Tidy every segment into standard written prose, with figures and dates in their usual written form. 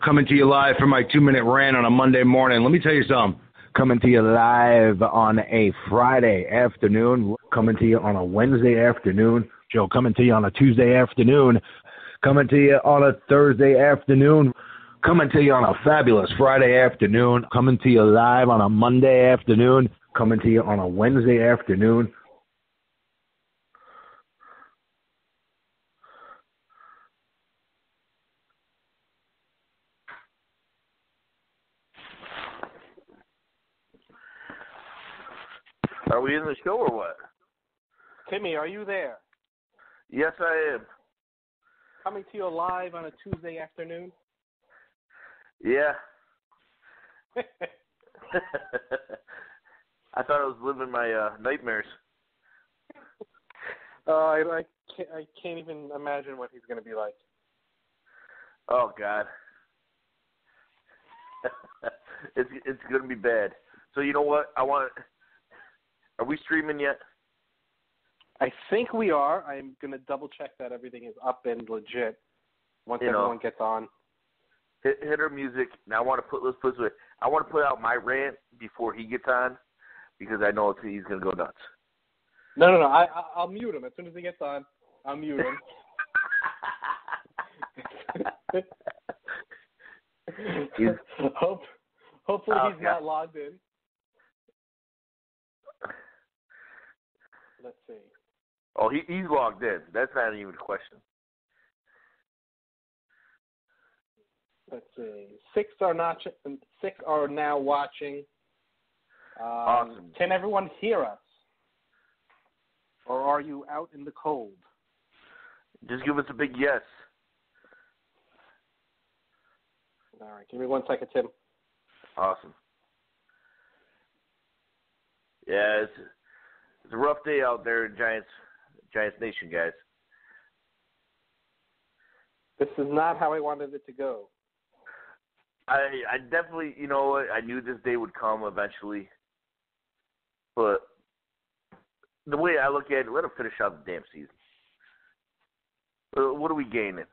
Coming to you live from my 2-minute rant on a Monday morning. Let me tell you something. Coming to you live on a Friday afternoon. Coming to you on a Wednesday afternoon. Joe, coming to you on a Tuesday afternoon. Coming to you on a Thursday afternoon. Coming to you on a fabulous Friday afternoon. Coming to you live on a Monday afternoon. Coming to you on a Wednesday afternoon. Are we in the show or what? Timmy, are you there? Yes, I am. Coming to you live on a Tuesday afternoon? Yeah. I thought I was living my nightmares. I can't even imagine what he's going to be like. Oh, God. It's going to be bad. So you know what? Are we streaming yet? I think we are. I'm going to double check that everything is up and legit once everyone gets on. Hit our music. Now let's put it this way. I want to put out my rant before he gets on because I know he's going to go nuts. No. I'll mute him as soon as he gets on. I'll mute him. Hopefully he's not logged in. Let's see. Oh, he's logged in. That's not even a question. Let's see. Six are now watching. Awesome. Can everyone hear us? Or are you out in the cold? Just give us a big yes. All right. Give me 1 second, Tim. Awesome. Yeah, it's a rough day out there in Giants Nation, guys. This is not how I wanted it to go. I definitely, you know what, I knew this day would come eventually. But the way I look at it, let them finish out the damn season. What are we gaining?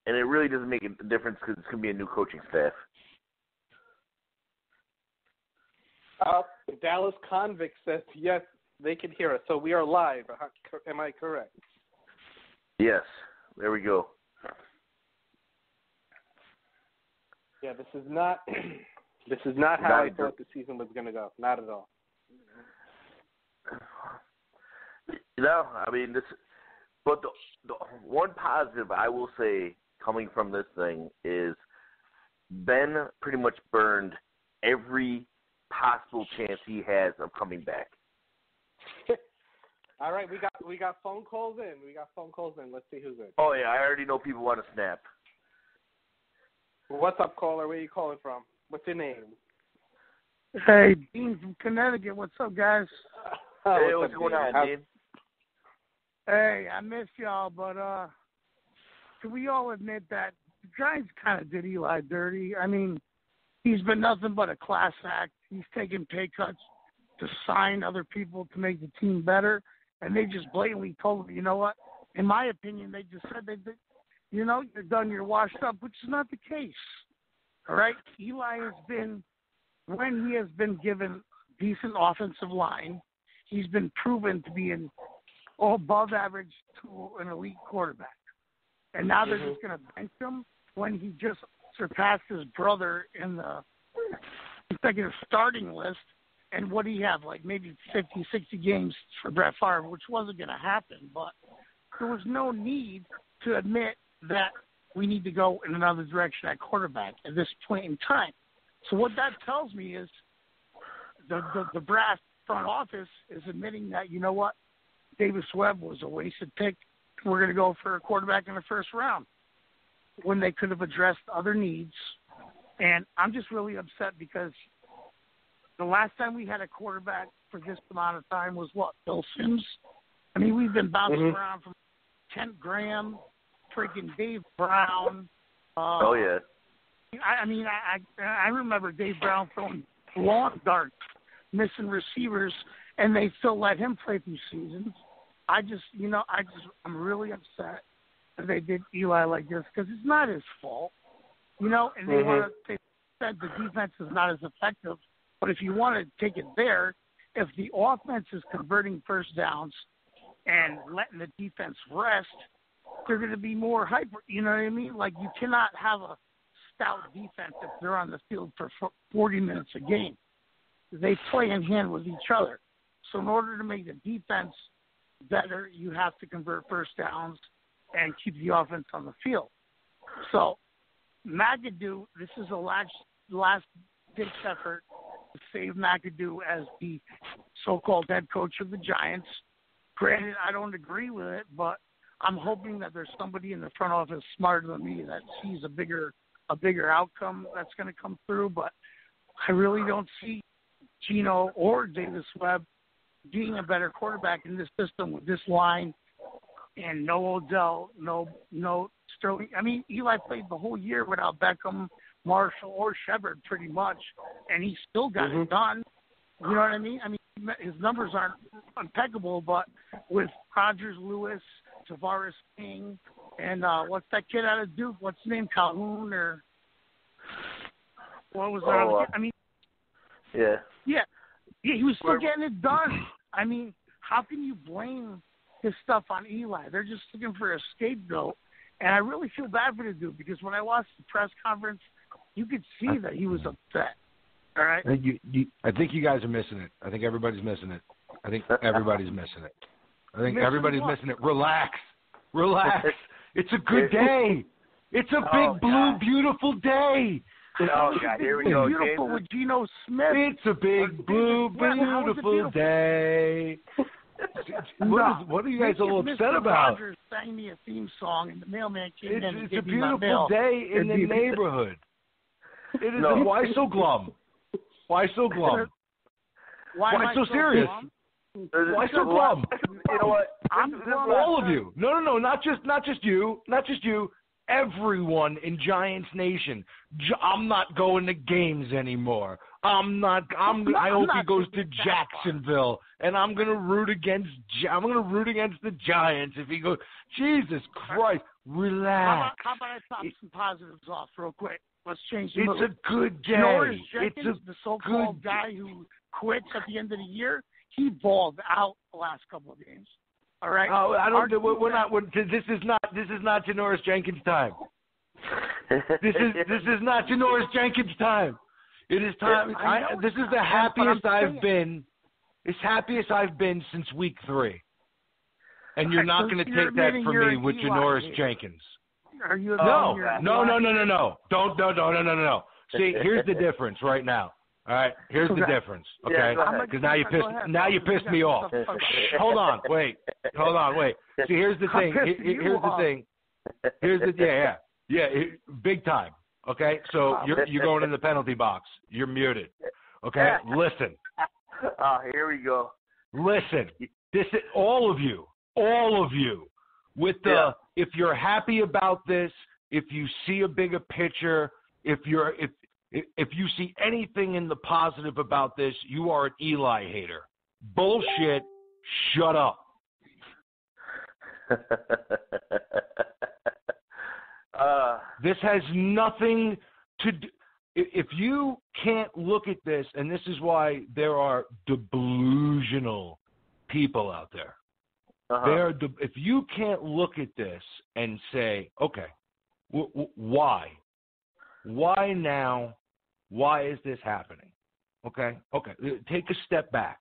And it really doesn't make a difference because it's going to be a new coaching staff. The Dallas Convict says, yes, they can hear us. So we are live. Am I correct? Yes. There we go. Yeah, this is not how I thought the season was going to go. Not at all. No, I mean, but the one positive I will say coming from this thing is Ben pretty much burned every possible chance he has of coming back. All right, we got phone calls in. Let's see who's in. Oh yeah, I already know people want to snap. What's up, caller? Where are you calling from? What's your name? Hey, Dean from Connecticut. What's up, guys? Hey, what's going on, Dean? Hey, I miss y'all, but can we all admit that the Giants kind of did Eli dirty? I mean, he's been nothing but a class act. He's taken pay cuts to sign other people to make the team better, and they just blatantly told him, you know what? In my opinion, they just said, you know, you're done, you're washed up, which is not the case. All right? Eli has been, when he has been given decent offensive line, he's been proven to be an above average to an elite quarterback. And now they're just going to bench him when he just surpassed his brother in the consecutive starting list. And what do you have, like maybe 50, 60 games for Brett Favre, which wasn't going to happen. But there was no need to admit that we need to go in another direction at quarterback at this point in time. So what that tells me is the brass front office is admitting that, you know what, Davis Webb was a wasted pick. We're going to go for a quarterback in the first round when they could have addressed other needs. And I'm just really upset because the last time we had a quarterback for this amount of time was what, Bill Sims? I mean, we've been bouncing around from Kent Graham, freaking Dave Brown. Oh, yeah. I remember Dave Brown throwing long darts, missing receivers, and they still let him play through seasons. I'm really upset they did Eli like this because it's not his fault, you know. And they they said the defense is not as effective. But if you want to take it there, if the offense is converting first downs and letting the defense rest, they're going to be more hyper. You know what I mean? Like, you cannot have a stout defense if they're on the field for 40 minutes a game. They play in hand with each other. So in order to make the defense better, you have to convert first downs and keep the offense on the field. So McAdoo, this is the last ditch effort to save McAdoo as the so-called head coach of the Giants. Granted, I don't agree with it, but I'm hoping that there's somebody in the front office smarter than me that sees a bigger outcome that's going to come through. But I really don't see Geno or Davis Webb being a better quarterback in this system with this line and no Odell, no Sterling. I mean, Eli played the whole year without Beckham, Marshall, or Shepard pretty much, and he still got it done. You know what I mean? I mean, his numbers aren't impeccable, but with Rodgers, Lewis, Tavares King, and what's that kid out of Duke? What's his name? Calhoun or what was that? I mean, yeah, he was still getting it done. I mean, how can you blame his stuff on Eli? They're just looking for a scapegoat, and I really feel bad for the dude because when I watched the press conference, you could see that he was upset. All right. I think you guys are missing it. I think everybody's missing it. I think everybody's missing it. I think everybody's missing it. Relax. It's a good day. It's a big blue, beautiful day. Oh, God, here we go. Beautiful with Geno Smith. It's a big blue, beautiful day. What are you guys all upset about? Rodgers sang me a theme song, and the mailman came in and It's gave a me my beautiful mail. day in the neighborhood. It is. Why so glum? Why so glum? Why so serious? Why so glum? You know what? All of you. No, not just you. Everyone in Giants Nation. I'm not going to games anymore. I hope he goes to Jacksonville, and I'm going to root against the Giants if he goes. Jesus Christ, relax. How about I pop some positives off real quick? Let's change the mood. It's a good day. Janoris Jenkins, the so-called guy who quits at the end of the year, he balled out the last couple of games. All right. Oh, I don't. We're not. This is not Janoris Jenkins' time. This is not Janoris Jenkins' time. It is time. This is the happiest I've been. It's happiest I've been since week 3. And you're not going to take that from me with Janoris Jenkins. Are you? No. Don't. See, here's the difference right now. All right, here's the difference. Okay, because now you pissed me off. Hold on, wait. See, here's the thing. Here's the thing. Big time. Okay, so you're going in the penalty box. You're muted. Okay, listen. Here we go. Listen, this is all of you. With the if you're happy about this, if you see a bigger picture, if you see anything in the positive about this, you are an Eli hater. Bullshit. Shut up. This has nothing to do. If you can't look at this, and this is why there are delusional people out there. If you can't look at this and say, okay, why? Why now? Why is this happening? Okay. Take a step back.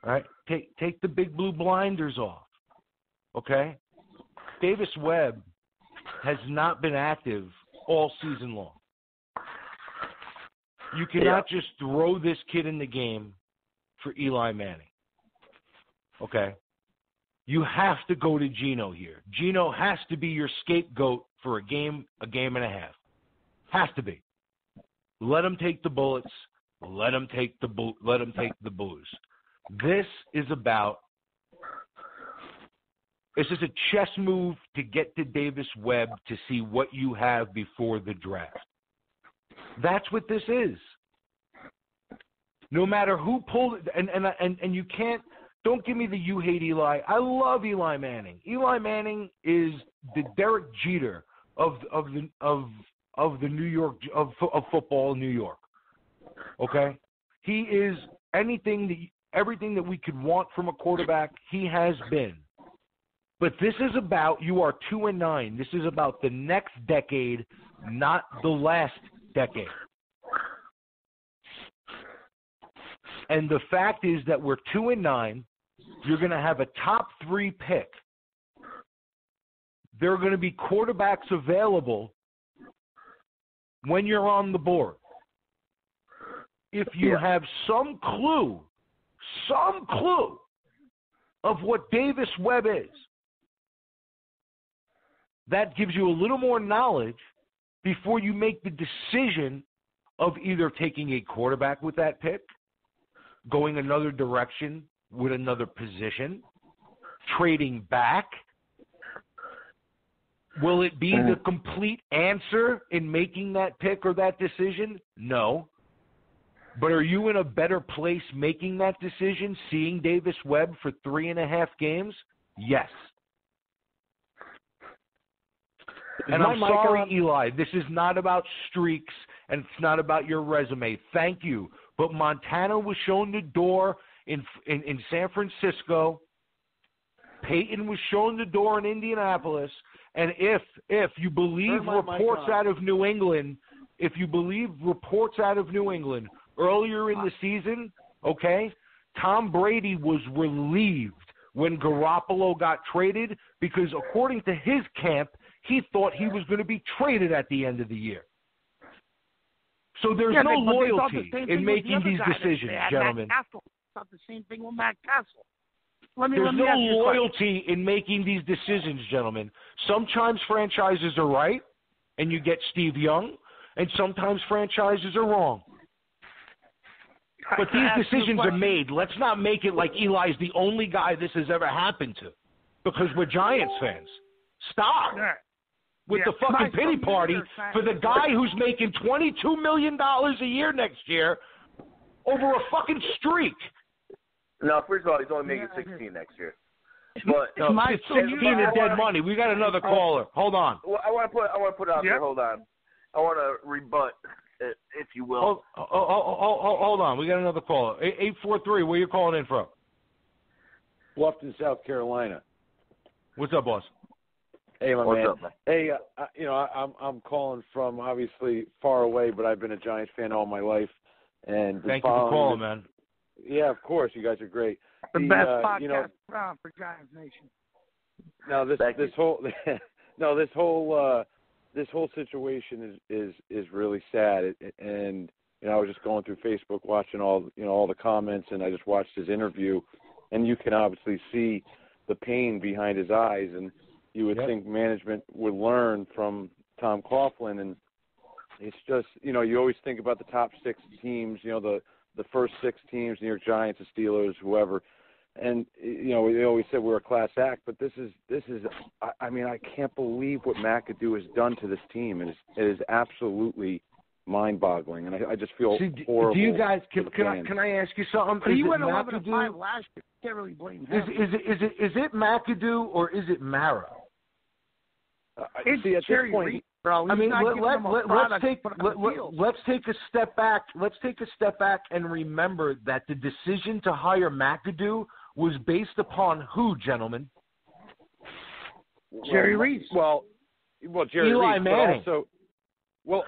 All right. Take the big blue blinders off. Okay. Davis Webb has not been active all season long. You cannot just throw this kid in the game for Eli Manning. Okay. You have to go to Geno here. Geno has to be your scapegoat for a game and a half. Has to be. Let him take the bullets. Let him take the booze. This is a chess move to get to Davis Webb to see what you have before the draft. That's what this is. No matter who pulled it, and you can't Don't give me the you hate Eli. I love Eli Manning. Eli Manning is the Derek Jeter of the New York of football in New York. Okay? He is everything that we could want from a quarterback, he has been. But this is about, you are 2-9. This is about the next decade, not the last decade. And the fact is that we're 2-9. You're going to have a top 3 pick. There are going to be quarterbacks available when you're on the board. If you have some clue of what Davis Webb is, that gives you a little more knowledge before you make the decision of either taking a quarterback with that pick, going another direction with another position, trading back. Will it be the complete answer in making that pick or that decision? No. But are you in a better place making that decision, seeing Davis Webb for 3.5 games? Yes. And I'm sorry, Eli, this is not about streaks and it's not about your resume. Thank you. But Montana was shown the door in San Francisco. Peyton was shown the door in Indianapolis. And if you believe reports out of New England, earlier in the season, okay, Tom Brady was relieved when Garoppolo got traded because according to his camp, he thought he was going to be traded at the end of the year. So there's no loyalty in making these decisions, gentlemen. It's not the same thing with Matt Castle. There's no loyalty in making these decisions, gentlemen. Sometimes franchises are right, and you get Steve Young, and sometimes franchises are wrong. But these decisions are made. Let's not make it like Eli's the only guy this has ever happened to, because we're Giants fans. Stop with the fucking pity party for the guy who's making $22 million a year next year over a fucking streak. No, first of all, he's only making 16 next year. But no, it's 16 is dead money. We got another caller. Hold on. Well, I want to put it out there. Hold on. I want to rebut, if you will. Hold on. We got another caller. 843. Where you calling in from? Bluffton, South Carolina. What's up, boss? Hey, my What's man. up, man? Hey, I'm calling from obviously far away, but I've been a Giants fan all my life. And thank you for calling, man. Yeah, of course. You guys are great. The best podcast around for Giants Nation. Now this whole situation is really sad. And I was just going through Facebook watching all the comments, and I just watched his interview, and you can obviously see the pain behind his eyes, and you would think management would learn from Tom Coughlin, and it's just, you always think about the top 6 teams, the first 6 teams, New York Giants, the Steelers, whoever, and, we always said we're a class act, but this is I can't believe what McAdoo has done to this team. It is absolutely mind-boggling, and I just feel horrible. Do you guys, can I ask you something? He went 11-5 last year. Can't really blame him. Is it McAdoo or is it Mara? It's Jerry Reed, bro. I mean, let's take a step back. Let's take a step back and remember that the decision to hire McAdoo was based upon who, gentlemen? Jerry Reed. Well, Jerry Eli Reed, Manning. But also,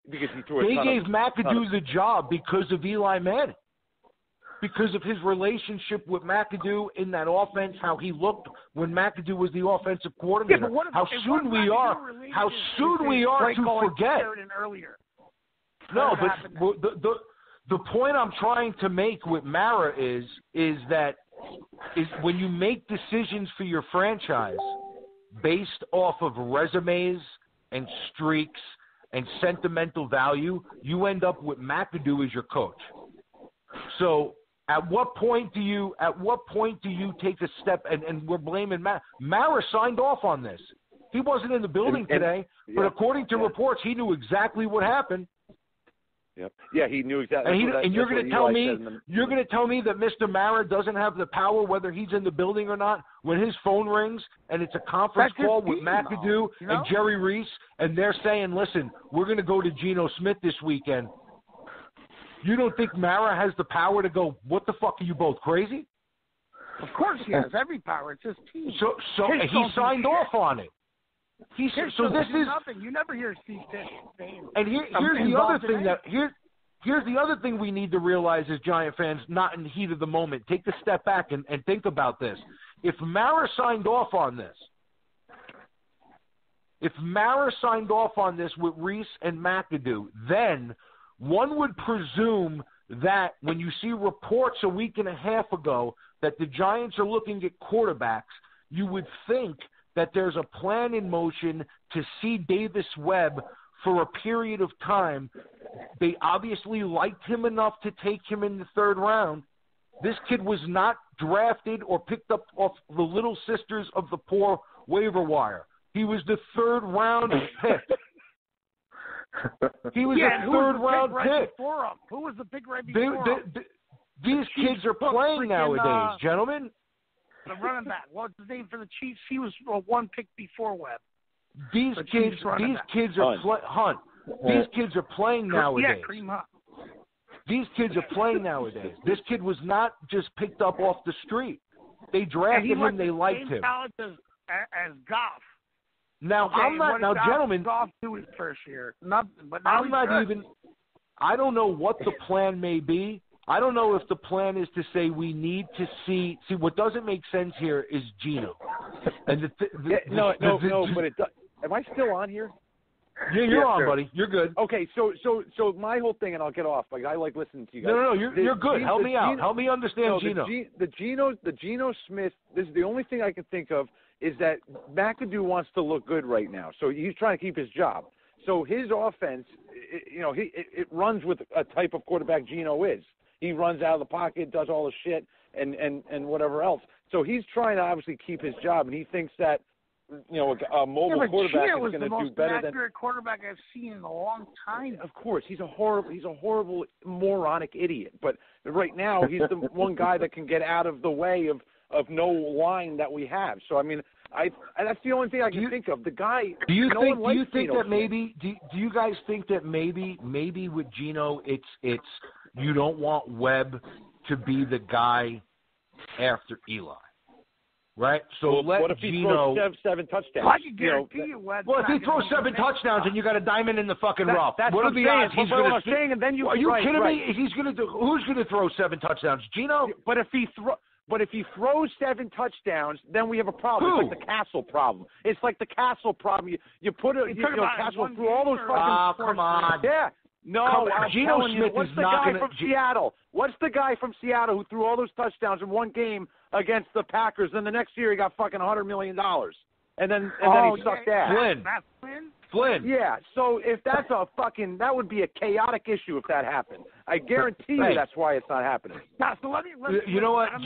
because he threw they gave McAdoo the job because of Eli Manning. Because of his relationship with McAdoo in that offense, how he looked when McAdoo was the offensive coordinator. How soon we are to forget. No, but the point I'm trying to make with Mara is that when you make decisions for your franchise based off of resumes and streaks and sentimental value, you end up with McAdoo as your coach. So at what point do you take a step and we're blaming Mara signed off on this. He wasn't in the building today, but according to reports, he knew exactly what happened. Yep. Yeah, he knew exactly. And you're going to tell me that Mr. Mara doesn't have the power, whether he's in the building or not, when his phone rings and it's a conference call with McAdoo and Jerry Reese, and they're saying, "Listen, we're going to go to Geno Smith this weekend." You don't think Mara has the power to go? What the fuck are you both crazy? Of course he has every power. It's his team. So he signed off on it. This is nothing. You never hear Steve saying. And here's the other thing here's the other thing we need to realize as Giant fans, not in the heat of the moment. Take a step back and think about this. If Mara signed off on this, with Reese and McAdoo, then one would presume that when you see reports a week and a half ago that the Giants are looking at quarterbacks, you would think that there's a plan in motion to see Davis Webb for a period of time. They obviously liked him enough to take him in the third round. This kid was not drafted or picked up off the Little Sisters of the Poor waiver wire. He was the third round pick. He was a third round pick. Who was the pick right before him? These kids are playing nowadays, gentlemen. The running back. What's his name for the Chiefs? He was one pick before Webb. These kids are playing nowadays. Yeah, Kareem Hunt. These kids are playing nowadays. This kid was not just picked up off the street. They drafted him. They liked him. As Goff. Now I'm not. Now, gentlemen, Goff do his first year. Nothing. But I'm not even. I don't know what the plan may be. I don't know if the plan is to say we need to see. See, what doesn't make sense here is Geno. And no. But it does. Am I still on here? Yeah, you're on, buddy. You're good. Okay, so my whole thing, and I'll get off. Like I like listening to you guys. No, you're good. Help me out. Help me understand Geno. The Geno Smith. This is the only thing I can think of is that McAdoo wants to look good right now, so he's trying to keep his job. So his offense, it runs with a type of quarterback Geno is. He runs out of the pocket, does all the shit, and whatever else. So he's trying to obviously keep his job, and he thinks that a mobile quarterback is going to do better than. Geno was the most accurate quarterback I've seen in a long time. Of course, he's a horrible moronic idiot. But right now, he's the one guy that can get out of the way of no line that we have. So I mean, that's the only thing I can think of. The guy. Do you think that maybe? Do you guys think that maybe with Geno, it's you don't want Webb to be the guy after Eli, right? So what if he throws seven touchdowns? I can guarantee you Webb. Well, if he throws 7 touchdowns and you got a diamond in the fucking rough, what are the odds he's going to? And then are you kidding me? He's going to do. Who's going to throw 7 touchdowns? Geno. But if he throws 7 touchdowns, then we have a problem. It's like the Castle problem. It's like the Castle problem. You put Castle through all those fucking. Come on. Yeah. No, Geno Smith what's is the not guy from Seattle? What's the guy from Seattle who threw all those touchdowns in one game against the Packers? Then the next year he got fucking $100 million, and then he sucked ass. Flynn. Yeah. So if that's that would be a chaotic issue if that happened. I guarantee you that's why it's not happening. Now, so you know what? Guys.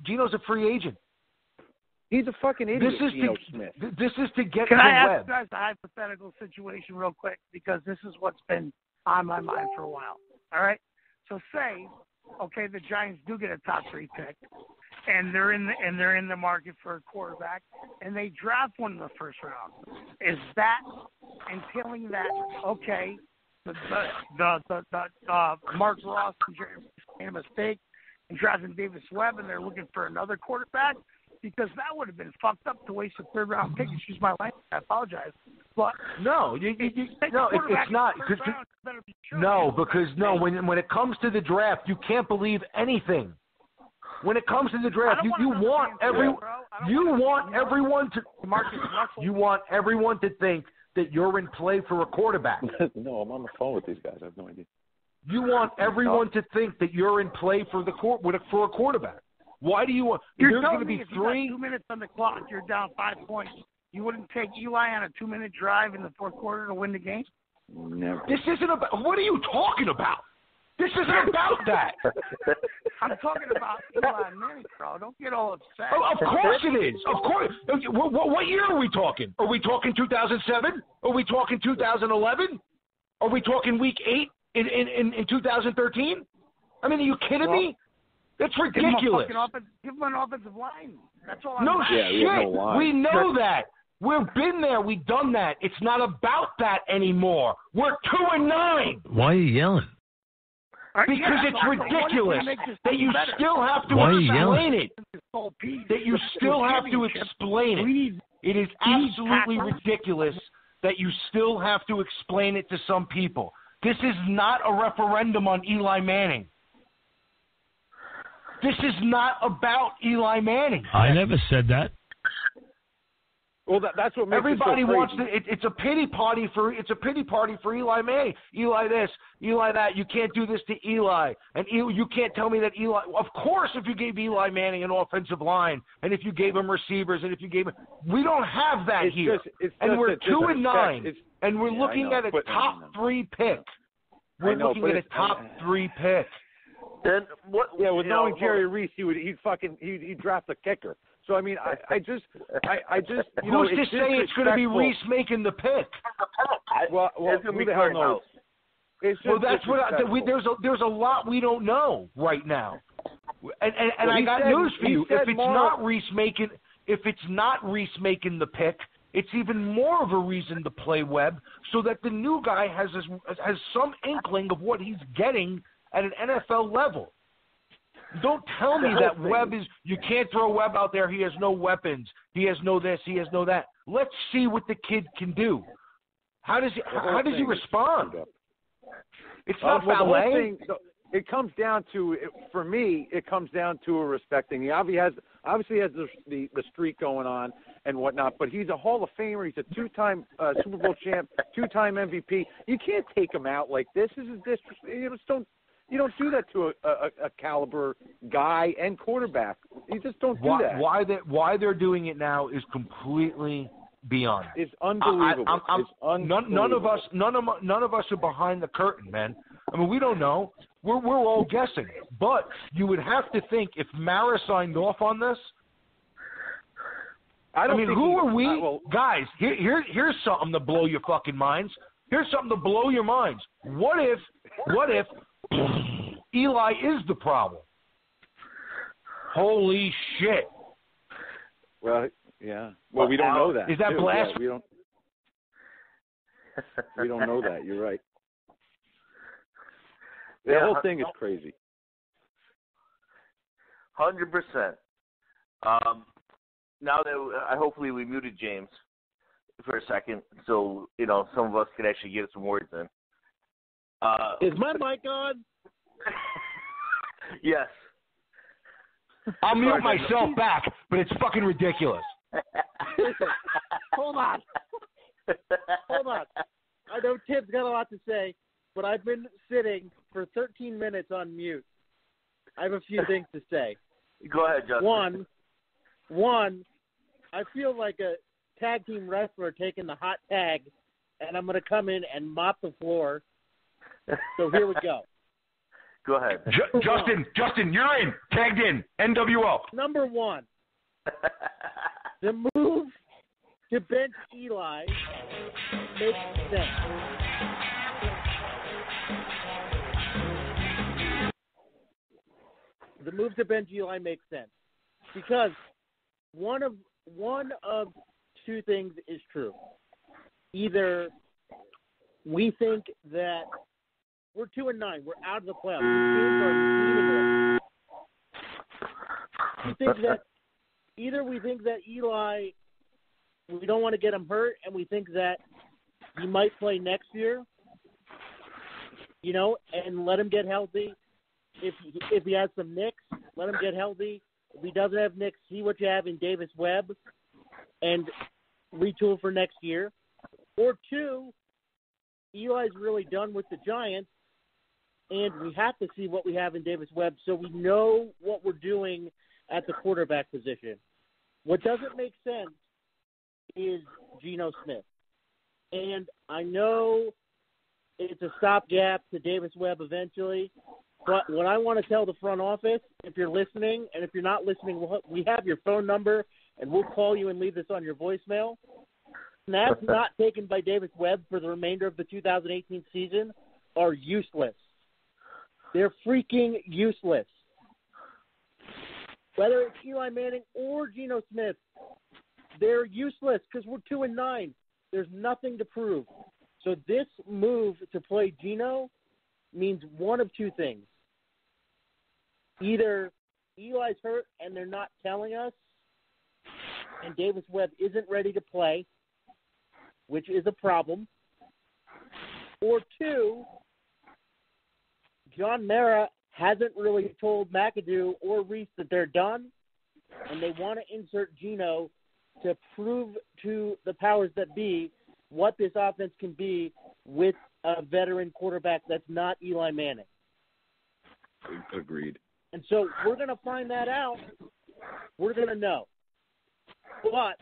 Geno's a free agent. He's a fucking idiot, Geno Smith. This is to get Can to I ask Webb. you guys a hypothetical situation real quick? Because this is what's been on my mind for a while. All right? So say, the Giants do get a top 3 pick, and they're in the market for a quarterback, and they draft one in the first round. Is that entailing that, the Mark Ross and Jerry made a mistake in drafting Davis Webb, and they're looking for another quarterback? Because that would have been fucked up to waste a third-round pick. Excuse my language. I apologize. But no, it's not. When it comes to the draft, you can't believe anything. When it comes to the draft, you want everyone to think that you're in play for a quarterback. No, I'm on the phone with these guys. I have no idea. You want everyone to think that you're in play for a quarterback. Why do you want? You're telling me if you got 2 minutes on the clock, you're down 5 points. You wouldn't take Eli on a 2-minute drive in the fourth quarter to win the game? Never. This isn't about. What are you talking about? This isn't about that. I'm talking about Eli Manning, bro. Don't get all upset. Oh, of course it is. Of course. What year are we talking? Are we talking 2007? Are we talking 2011? Are we talking week 8 in 2013? I mean, are you kidding me? That's ridiculous. Give him an offensive line. That's all. No shit. No we know that. We've been there. We've done that. It's not about that anymore. We're 2-9. Why are you yelling? Because it's ridiculous that you still have to explain it. That you still have to explain it. It is absolutely ridiculous that you still have to explain it to some people. This is not a referendum on Eli Manning. This is not about Eli Manning. I never said that. Well, that's what makes everybody it so wants crazy. to. It's a pity party for Eli Manning. Eli this, Eli that. You can't do this to Eli, and you can't tell me that Eli. Of course, if you gave Eli Manning an offensive line, and if you gave him receivers, and if you gave him, we don't have that here. And we're 2-9, and we're looking at a top 3 pick. We're looking at a top 3 pick. Then what? Yeah, with knowing Jerry Reese, he'd draft a kicker. So I mean, I just who's to say it's going to be Reese making the pick? Well, who the hell knows? Well, that's what there's a lot we don't know right now, and I got news for you. If it's not Reese making the pick, it's even more of a reason to play Webb, so that the new guy has some inkling of what he's getting at an NFL level. Don't tell me that Webb is – you can't throw Webb out there. He has no weapons. He has no this. He has no that. Let's see what the kid can do. How does he respond? It's not ballet. It comes down to – for me, it comes down to a respecting. He obviously has the streak going on and whatnot, but he's a Hall of Famer. He's a 2-time Super Bowl champ, 2-time MVP. You can't take him out like this. This is you don't do that to a caliber guy and quarterback. You just don't do that. Why they're doing it now is completely beyond. It's unbelievable. It's unbelievable. None of us are behind the curtain, man. I mean, we don't know. We're all guessing. But you would have to think if Mara signed off on this. Who are we, guys? Here's something to blow your fucking minds. Here's something to blow your minds. What if Eli is the problem? Holy shit. Well, yeah. Well, we don't know that. Is that blasphemy? Yeah, we don't know that. You're right. The whole thing is crazy. 100%. Now that hopefully we muted James for a second, so some of us could actually get some words in. Is my mic on? Yes. I'll mute myself back, but it's fucking ridiculous. Hold on. I know Tim's got a lot to say, but I've been sitting for 13 minutes on mute. I have a few things to say. Go ahead, Justin. One, I feel like a tag team wrestler taking the hot tag, and I'm going to come in and mop the floor. So here we go. Go ahead. Justin, you're in. Tagged in. NWO. Number 1, the move to bench Eli makes sense. The move to bench Eli makes sense because one of 2 things is true. Either we think that we're 2-9, we're out of the playoffs. The teams are meaningless. We think that Eli, we don't want to get him hurt, and we think that he might play next year. And let him get healthy. If he has some nicks, let him get healthy. If he doesn't have nicks, see what you have in Davis Webb and retool for next year. Or 2, Eli's really done with the Giants, and we have to see what we have in Davis Webb so we know what we're doing at the quarterback position. What doesn't make sense is Geno Smith. And I know it's a stopgap to Davis Webb eventually. But what I want to tell the front office, if you're listening, and if you're not listening, we have your phone number, and we'll call you and leave this on your voicemail. Snaps not taken by Davis Webb for the remainder of the 2018 season are useless. They're freaking useless. Whether it's Eli Manning or Geno Smith, they're useless because we're 2-9. There's nothing to prove. So this move to play Geno means one of two things. Either Eli's hurt and they're not telling us, and Davis Webb isn't ready to play, which is a problem. Or two, John Mara hasn't really told McAdoo or Reese that they're done, and they want to insert Geno to prove to the powers that be what this offense can be with a veteran quarterback that's not Eli Manning. Agreed. And so we're going to find that out. We're going to know. But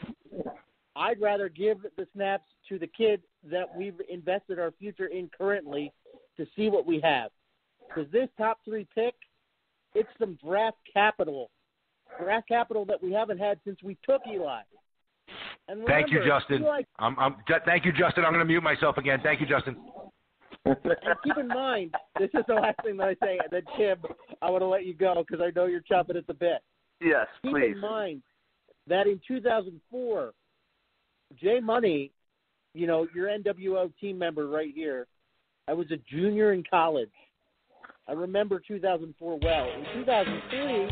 I'd rather give the snaps to the kid that we've invested our future in currently to see what we have. Because this top 3 pick, it's some draft capital that we haven't had since we took Eli. And remember, Thank you, Justin. Thank you, Justin. I'm going to mute myself again. Thank you, Justin. And keep in mind, this is the last thing that I say, and then Tim, I want to let you go because I know you're chomping at the bit. Yes, keep please. Keep in mind that in 2004, Jay Money, your NWO team member right here, I was a junior in college. I remember 2004 well. In 2003,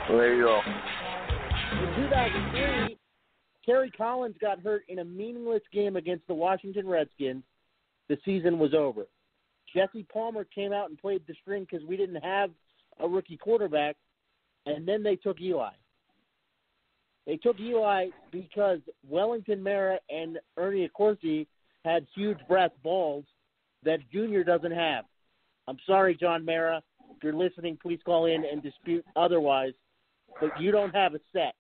there you go. In 2003, Terry Collins got hurt in a meaningless game against the Washington Redskins. The season was over. Jesse Palmer came out and played the string because we didn't have a rookie quarterback, and then they took Eli. They took Eli because Wellington Mara and Ernie Accorsi had huge brass balls that Junior doesn't have. I'm sorry, John Mara. If you're listening, please call in and dispute otherwise, but you don't have a set.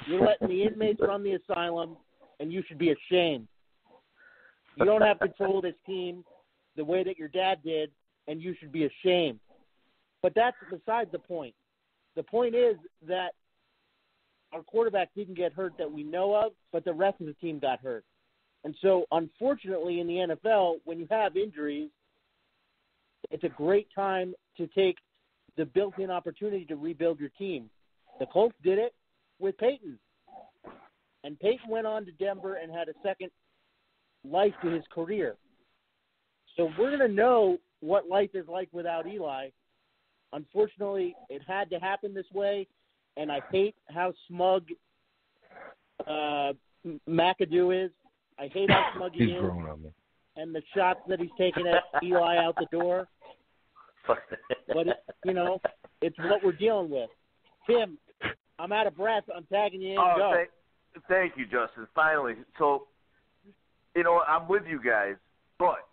You're letting the inmates run the asylum, and you should be ashamed. You don't have control of this team the way that your dad did, and you should be ashamed. But that's besides the point. The point is that our quarterback didn't get hurt that we know of, but the rest of the team got hurt. And so, unfortunately, in the NFL, when you have injuries, it's a great time to take the built-in opportunity to rebuild your team. The Colts did it with Peyton. And Peyton went on to Denver and had a second life to his career. So we're going to know what life is like without Eli. Unfortunately, it had to happen this way, and I hate how smug McAdoo is. I hate how smug he is. And the shots that he's taking at Eli out the door. But, it's what we're dealing with. Tim, I'm out of breath. I'm tagging you in. Go. Thank you, Justin. Finally. So, I'm with you guys. But,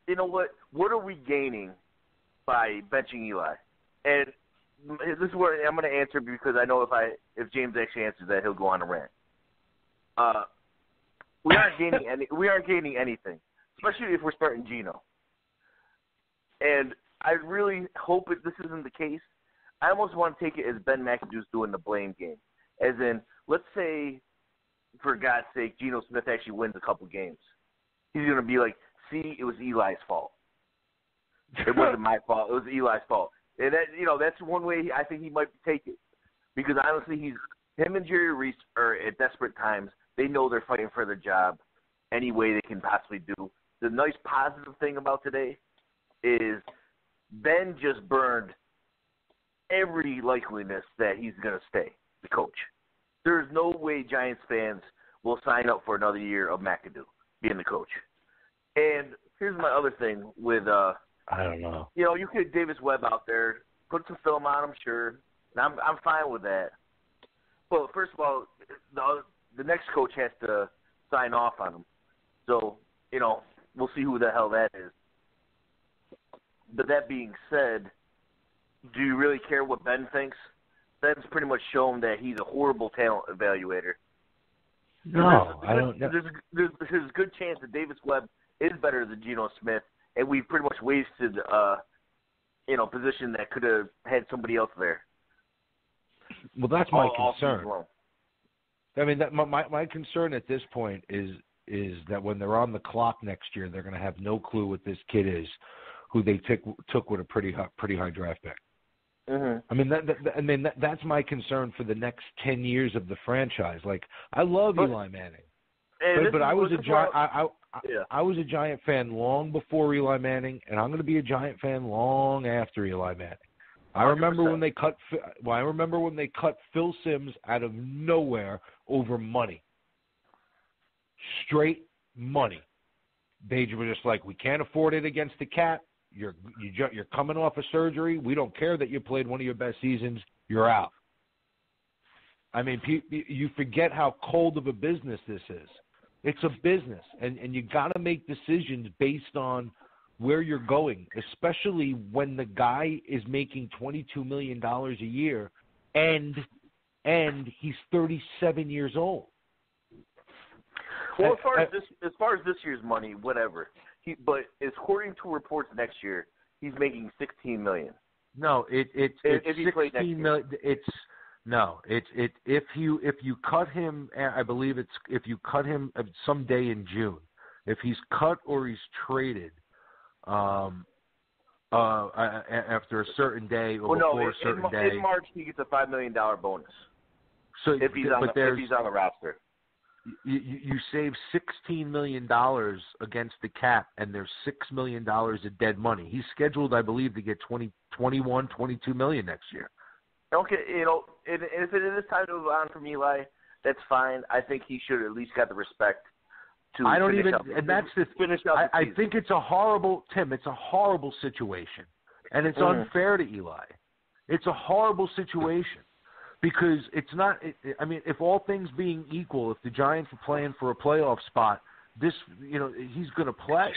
you know what? What are we gaining by benching Eli? And this is where I'm going to answer because I know if James actually answers that, he'll go on a rant. We aren't gaining anything, especially if we're starting Geno. And I really hope this isn't the case. I almost want to take it as Ben McAdoo's doing the blame game. As in, let's say, for God's sake, Geno Smith actually wins a couple games. He's going to be like, see, it was Eli's fault. It wasn't my fault. It was Eli's fault. And that's one way I think he might take it. Because honestly, him and Jerry Reese are at desperate times. They know they're fighting for their job any way they can possibly do. The nice positive thing about today is Ben just burned every likeliness that he's going to stay the coach. There's no way Giants fans will sign up for another year of McAdoo being the coach. And here's my other thing with I don't know. You could Davis Webb out there, put some film on him, sure. And I'm fine with that. But first of all, the next coach has to sign off on him. So, we'll see who the hell that is. But that being said, do you really care what Ben thinks? Ben's pretty much shown that he's a horrible talent evaluator. No, I don't know. There's a good chance that Davis Webb is better than Geno Smith, and we've pretty much wasted position that could have had somebody else there. Well, that's my concern. season long. I mean, my concern at this point is that when they're on the clock next year, they're going to have no clue what this kid is, who they took with a pretty high draft pick. Mm-hmm. I mean, that's my concern for the next 10 years of the franchise. Like, I love Eli Manning, but I was I was a Giant fan long before Eli Manning, and I'm going to be a Giant fan long after Eli Manning. I remember 100%. when they cut Phil Simms out of nowhere over money, straight money. They were just like, we can't afford it against the cap. You're coming off of surgery. We don't care that you played one of your best seasons. You're out. I mean, you forget how cold of a business this is. It's a business, and you got to make decisions based on where you're going, especially when the guy is making $22 million a year, and he's 37 years old. Well, as far as this year's money, whatever. But according to reports next year, he's making $16 million. No, it's $16 million. If you cut him, I believe it's if you cut him someday in June, if he's cut or he's traded, after a certain day or before a certain day. In March he gets a $5 million bonus. So if he's on the roster. You save $16 million against the cap, and there's $6 million of dead money. He's scheduled, I believe, to get $22 million next year. Okay, and if it is time to move on from Eli, that's fine. I think he should at least get the respect to I don't finish even, up, and that's the finish up. I think it's a horrible, Tim. It's a horrible situation, and it's unfair to Eli. It's a horrible situation. Because it's not. I mean, if all things being equal, if the Giants are playing for a playoff spot, he's going to play.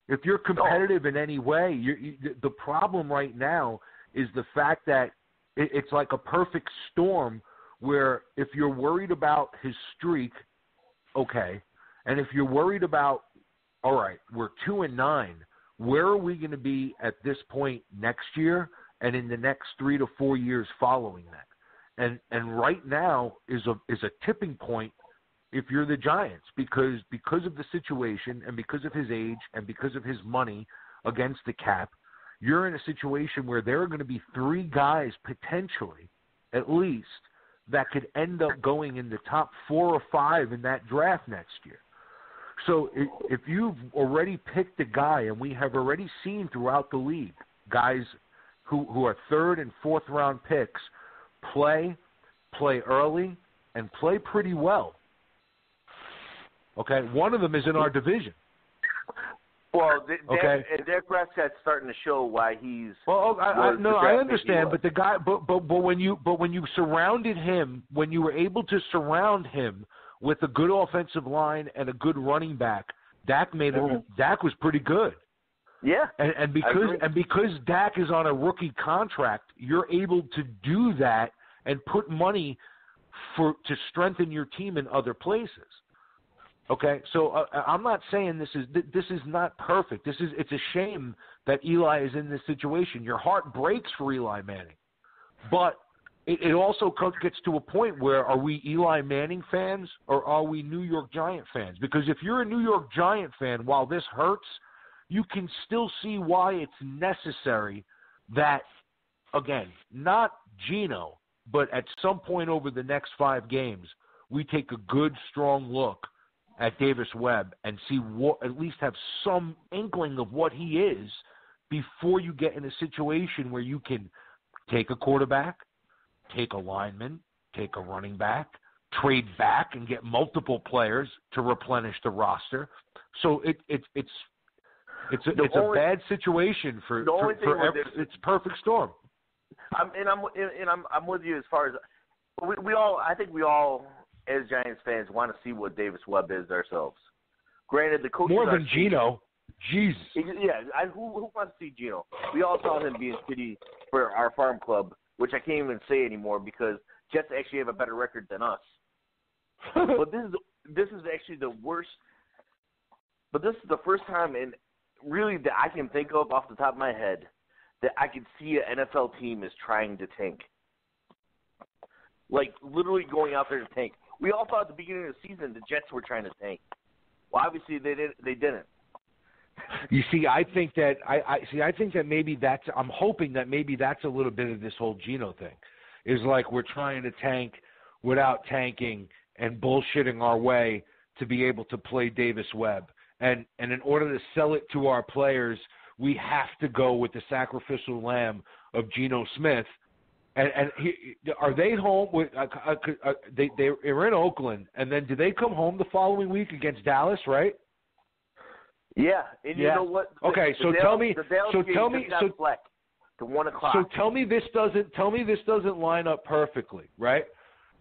If you're competitive in any way, the problem right now is the fact that it's like a perfect storm. Where if you're worried about his streak, okay, and if you're worried about, all right, we're 2-9. Where are we going to be at this point next year and in the next 3 to 4 years following that? And right now is a tipping point if you're the Giants because of the situation and because of his age and because of his money against the cap, you're in a situation where there are going to be 3 guys potentially, at least, that could end up going in the top 4 or 5 in that draft next year. So if you've already picked a guy, and we have already seen throughout the league, guys who are 3rd and 4th round picks play early, and play pretty well. Okay, one of them is in our division. Well, Dak Prescott's starting to show why he's. Well, I understand, but the guy, but when you surrounded him, when you were able to surround him with a good offensive line and a good running back, Dak was pretty good. Yeah, and because Dak is on a rookie contract, you're able to do that and put money to strengthen your team in other places. Okay, so I'm not saying this is not perfect. It's a shame that Eli is in this situation. Your heart breaks for Eli Manning, but it also gets to a point where are we Eli Manning fans or are we New York Giant fans? Because if you're a New York Giant fan, while this hurts, you can still see why it's necessary that, again, not Geno, but at some point over the next 5 games, we take a good, strong look at Davis Webb and see at least have some inkling of what he is before you get in a situation where you can take a quarterback, take a lineman, take a running back, trade back and get multiple players to replenish the roster. So it's a bad situation for it's perfect storm. I'm with you as far as I think we all as Giants fans want to see what Davis Webb is ourselves. Granted, the coaches more than Geno. Jesus. Yeah, who wants to see Geno? We all saw him being shitty for our farm club, which I can't even say anymore because Jets actually have a better record than us. But this is actually the worst. But this is the first time in really that I can think of off the top of my head that I could see an NFL team is trying to tank. Like, literally going out there to tank. We all thought at the beginning of the season the Jets were trying to tank. Well, obviously they didn't. You see, I think that I think that maybe that's. I'm hoping that maybe that's a little bit of this whole Geno thing, is like we're trying to tank without tanking and bullshitting our way to be able to play Davis Webb, and in order to sell it to our players, we have to go with the sacrificial lamb of Geno Smith. And are they home? They're in Oakland, and then do they come home the following week against Dallas? Right? Yeah, and you know what? Okay, so tell me. So tell me. So to 1 o'clock. So tell me this doesn't line up perfectly, right?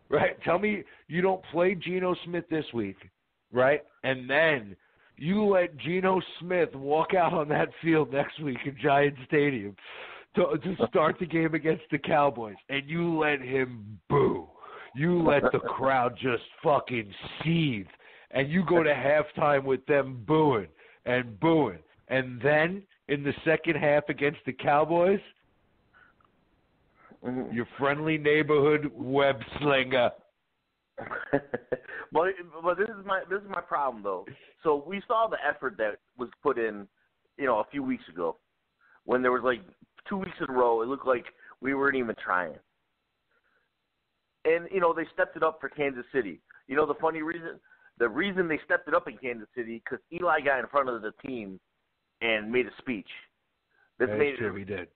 Right. Tell me you don't play Geno Smith this week, right? And then you let Geno Smith walk out on that field next week in Giant Stadium to start the game against the Cowboys, and you let him boo. You let the crowd just fucking seethe, and you go to halftime with them booing. And then in the second half against the Cowboys, your friendly neighborhood web slinger. But this is my problem though. So we saw the effort that was put in, a few weeks ago, when there was like 2 weeks in a row. It looked like we weren't even trying, and they stepped it up for Kansas City. The funny reason. The reason they stepped it up in Kansas City because Eli got in front of the team and made a speech. That's true, he did.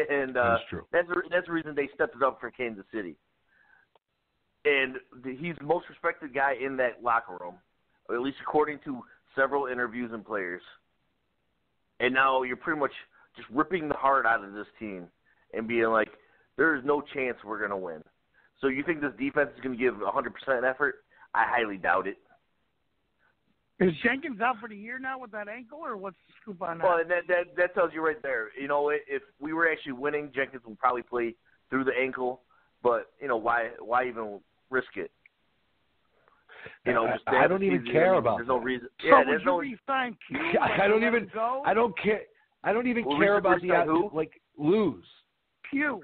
And that's true. That's the reason they stepped it up for Kansas City. And he's the most respected guy in that locker room, or at least according to several interviews and players. And now you're pretty much just ripping the heart out of this team and being like, there is no chance we're going to win. So you think this defense is going to give 100% effort? I highly doubt it. Is Jenkins out for the year now with that ankle, or what's the scoop on that? Well, that tells you right there. If we were actually winning, Jenkins would probably play through the ankle. But why even risk it? I don't even care about. There's no reason. So Yeah, would you re-sign Q? I don't even. Go? I don't care. I don't even care about the lose. Q.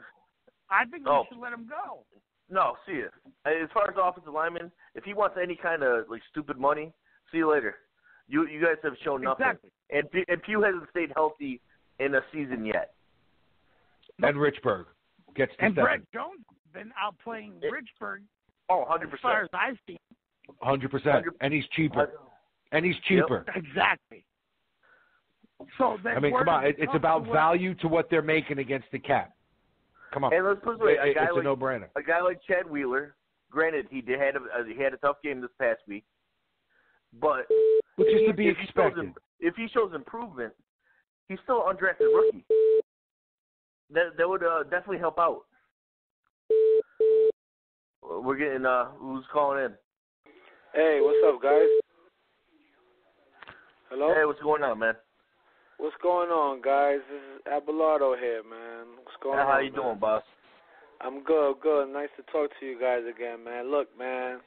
I think we should let him go. No, see it. As far as offensive lineman, if he wants any kind of stupid money, see you later. You guys have shown nothing. Exactly. And Pugh hasn't stayed healthy in a season yet. And Richburg gets to and seven. Brett Jones been outplaying Richburg. 100%. As far as I've seen. 100%. And he's cheaper. Yep. Exactly. So come on. It's about value to what they're making against the cap. Come on. And let's put it this way, it's a no-brainer. A guy like Chad Wheeler, granted, he had a tough game this past week, but which is to be expected. If he shows improvement, he's still an undrafted rookie. That would definitely help out. We're getting who's calling in? Hey, what's up, guys? Hello? Hey, what's going on, man? What's going on, guys? This is Abelardo here, man. What's going on? How you doing, boss? I'm good. Nice to talk to you guys again, man. Look, man,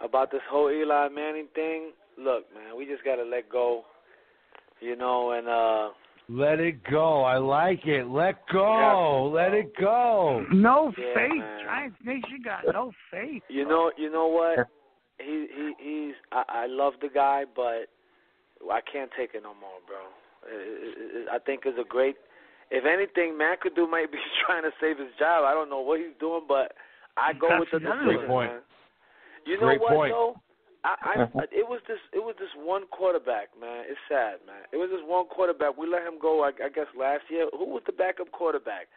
about this whole Eli Manning thing, look, man, we just got to let go, and let it go. I like it. Let go. Let it go. No faith. Man. Giants Nation got no faith. You know what? He's I love the guy, but I can't take it no more, bro. I think it's a great. If anything, Matt could do might be trying to save his job. I don't know what he's doing, but I go with the decision, man. You know what though? It was this one quarterback, man. It's sad, man. It was this one quarterback. We let him go, I guess, last year. Who was the backup quarterback?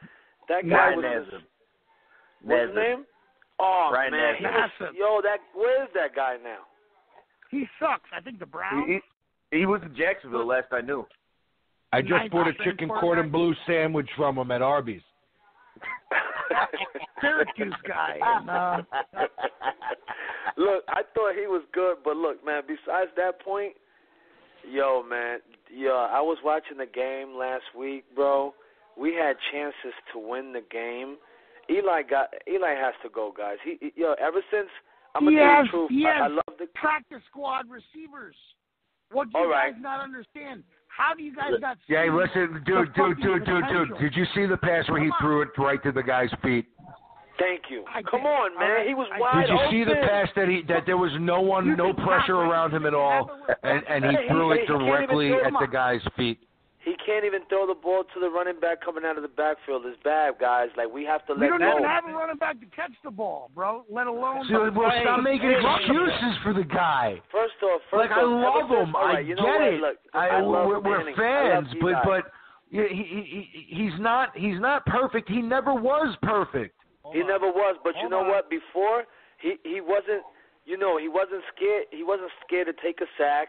That guy was. What's his name? Oh, Ryan man. Where is that guy now? He sucks. I think the Browns. He was in Jacksonville last I knew. I just bought a chicken cordon bleu sandwich from him at Arby's. Syracuse guy. Look, I thought he was good, but look, man, besides that point, man, I was watching the game last week, bro. We had chances to win the game. Eli has to go, guys. Ever since I'm gonna tell you the truth. I love the practice squad receivers. What do you guys not understand? How do you guys not see? Yeah, listen, dude. Did you see the pass where he threw it right to the guy's feet? Thank you. Come on, man. He was wide open. Did you see open. the pass that there was no pressure around him at all, and he threw it directly at the guy's feet? He can't even throw the ball to the running back coming out of the backfield. It's bad, guys. Like, we have to let go. We don't even have a running back to catch the ball, bro, let alone... stop making excuses for the guy. First off, I love him. Right, I get it. Look, we're fans, but he's not perfect. He never was perfect. He never was, but you know what? Before, he wasn't, he wasn't scared. He wasn't scared to take a sack.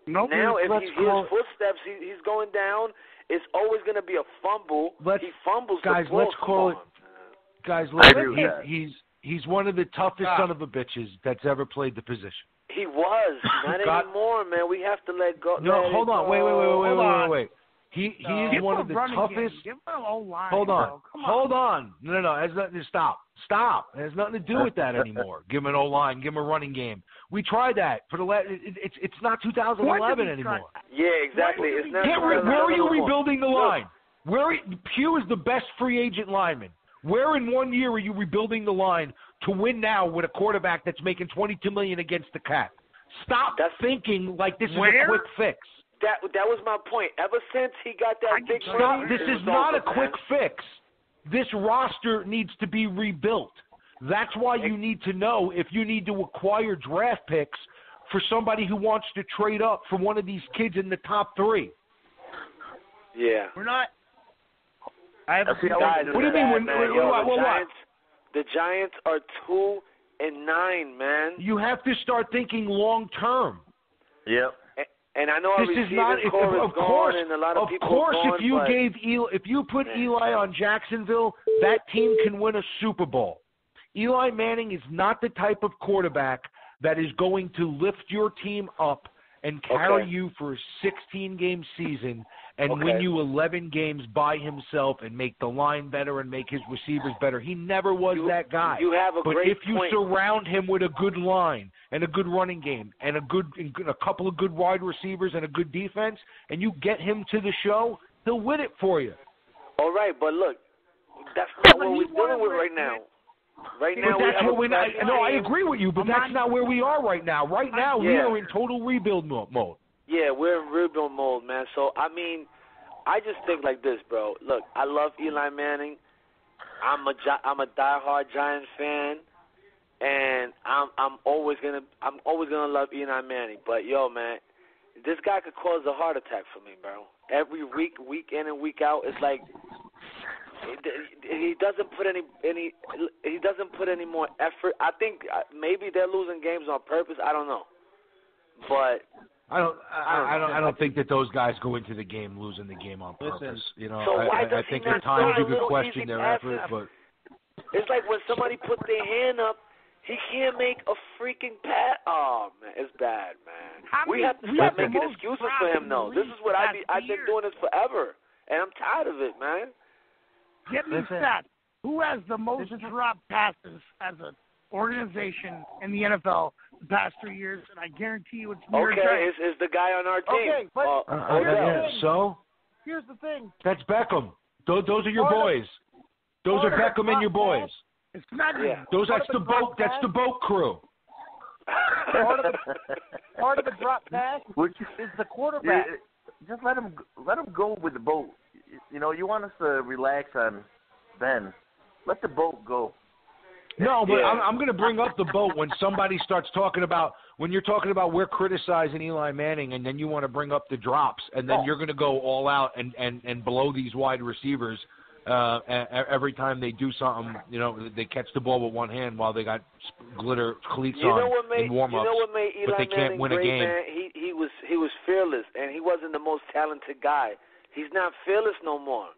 Now, if he hears footsteps, he's going down. It's always going to be a fumble. He fumbles the ball. Let's call it. Guys, he's one of the toughest son of a bitches that's ever played the position. He was. Not anymore, man. We have to let go. No, hold on. Wait. He is one of the toughest. Give him an O-line. Hold on. No. It has nothing to stop. It has nothing to do with that anymore. Give him an O-line. Give him a running game. We tried that for the last. It's not 2011 anymore. Yeah, exactly. It's not. Where are you rebuilding the line? Pugh is the best free agent lineman. Where in 1 year are you rebuilding the line to win now with a quarterback that's making $22 million against the cap? Stop thinking like this is a quick fix. That was my point. Ever since he got that big money, this is not a quick fix. This roster needs to be rebuilt. That's why you need to know if you need to acquire draft picks for somebody who wants to trade up for one of these kids in the top 3. Yeah. We're not. What do you mean? The Giants are 2-9, man. You have to start thinking long term. Yep. And I know our receiving core is gone, and a lot of people are gone, if you put Eli on Jacksonville, that team can win a Super Bowl. Eli Manning is not the type of quarterback that is going to lift your team up and carry you for a 16-game season and win you 11 games by himself and make the line better and make his receivers better. He never was that guy. You have a great if you surround him with a good line and a good running game and a couple of good wide receivers and a good defense, and you get him to the show, he'll win it for you. All right, but look, that's not what we're dealing with right now. Right now, I agree with you, but that's not where we are right now. Right now, we are in total rebuild mode. Yeah, we're in rebuild mode, man. So, I mean, I just think like this, bro. Look, I love Eli Manning. I'm a diehard Giants fan, and I'm always gonna love Eli Manning. But yo, man, this guy could cause a heart attack for me, bro. Every week in and week out, it's like he doesn't put any more effort. I think maybe they're losing games on purpose. I don't know, but I don't think that those guys go into the game losing the game on purpose. So I think at times you could question their effort, but it's like when somebody put their hand up, he can't make a freaking pass. Oh man, it's bad, man. We have to stop making excuses for him, though. This is what I've been doing this forever, and I'm tired of it, man. Get me stats. Who has the most drop passes as an organization in the NFL the past 3 years? And I guarantee you it's New York Giants. It's the guy on our team. Okay, but so here's the thing. That's Beckham. Those are your boys. Those are Beckham and your boys. It's not. Yeah. That's the boat. That's the boat crew. Part of the drop pass is the quarterback. Just let him go with the boat. You want us to relax on Ben. Let the boat go. No, but I'm going to bring up the boat when somebody starts talking about, when you're talking about we're criticizing Eli Manning, and then you want to bring up the drops, and then you're going to go all out and blow these wide receivers every time they do something. They catch the ball with one hand while they got glitter cleats on in warm-ups, but they can't win a game. Man, he was fearless, and he wasn't the most talented guy. He's not fearless no more.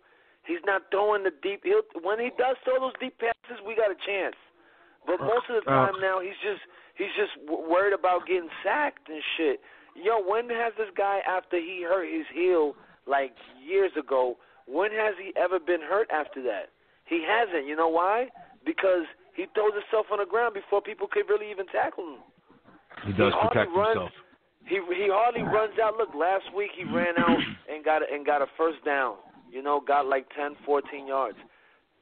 He's not throwing the deep. When he does throw those deep passes, we got a chance. But most of the time now, he's just worried about getting sacked and shit. Yo, when has this guy, after he hurt his heel like years ago, when has he ever been hurt after that? He hasn't. You know why? Because He throws himself on the ground before people could really even tackle him. He does protect himself. He hardly runs out. Look, last week he ran out and got a first down. Got like 10, 14 yards.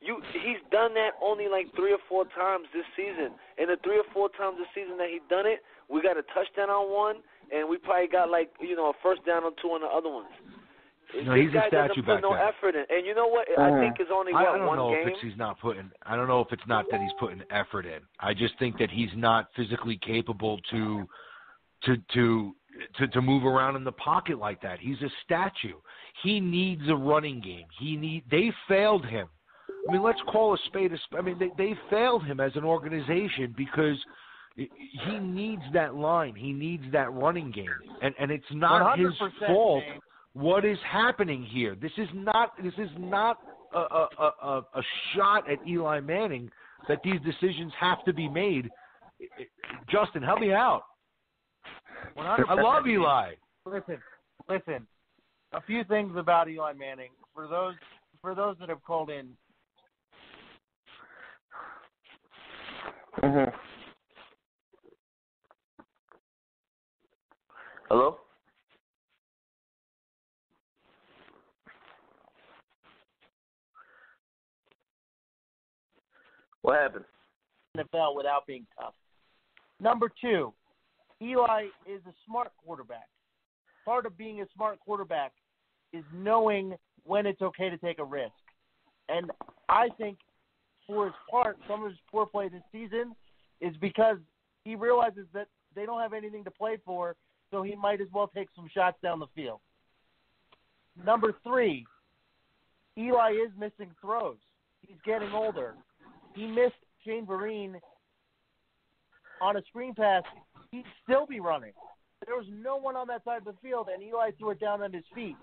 He's done that only like 3 or 4 times this season. And the 3 or 4 times this season that he done it, we got a touchdown on one, and we probably got like a first down on 2 on the other ones. No, he's a statue back no there. effort in. And you know what? I think it's only one game. I don't know if it's not that he's putting effort in. I just think that he's not physically capable to move around in the pocket like that. He's a statue. He needs a running game. They failed him. I mean, let's call a spade a spade. I mean, they failed him as an organization because he needs that line. He needs that running game, and it's not his fault. Dave. What is happening here? This is not a shot at Eli Manning that these decisions have to be made. Justin, help me out. 100%. I love Eli. Listen. A few things about Eli Manning for those that have called in. Mm-hmm. Hello? What happened? NFL without being tough. Number 2, Eli is a smart quarterback. Part of being a smart quarterback is knowing when it's okay to take a risk. And I think for his part, some of his poor play this season is because he realizes that they don't have anything to play for, so he might as well take some shots down the field. Number 3, Eli is missing throws. He's getting older. He missed Shane Vereen on a screen pass. He'd still be running. There was no one on that side of the field, and Eli threw it down on his feet.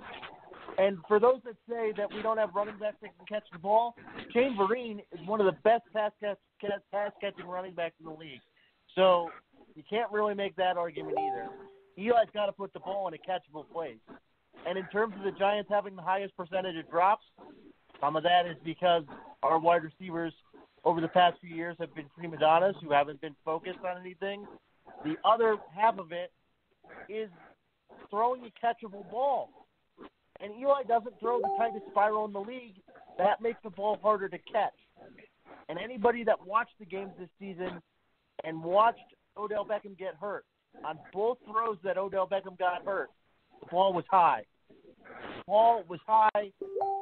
And for those that say that we don't have running backs that can catch the ball, Shane Vereen is one of the best pass-catching running backs in the league. So you can't really make that argument either. Eli's got to put the ball in a catchable place. And in terms of the Giants having the highest percentage of drops, some of that is because our wide receivers over the past few years have been prima donnas who haven't been focused on anything. The other half of it is throwing a catchable ball. And Eli doesn't throw the tightest spiral in the league. That makes the ball harder to catch. And anybody that watched the games this season and watched Odell Beckham get hurt, on both throws that Odell Beckham got hurt, the ball was high. The ball was high,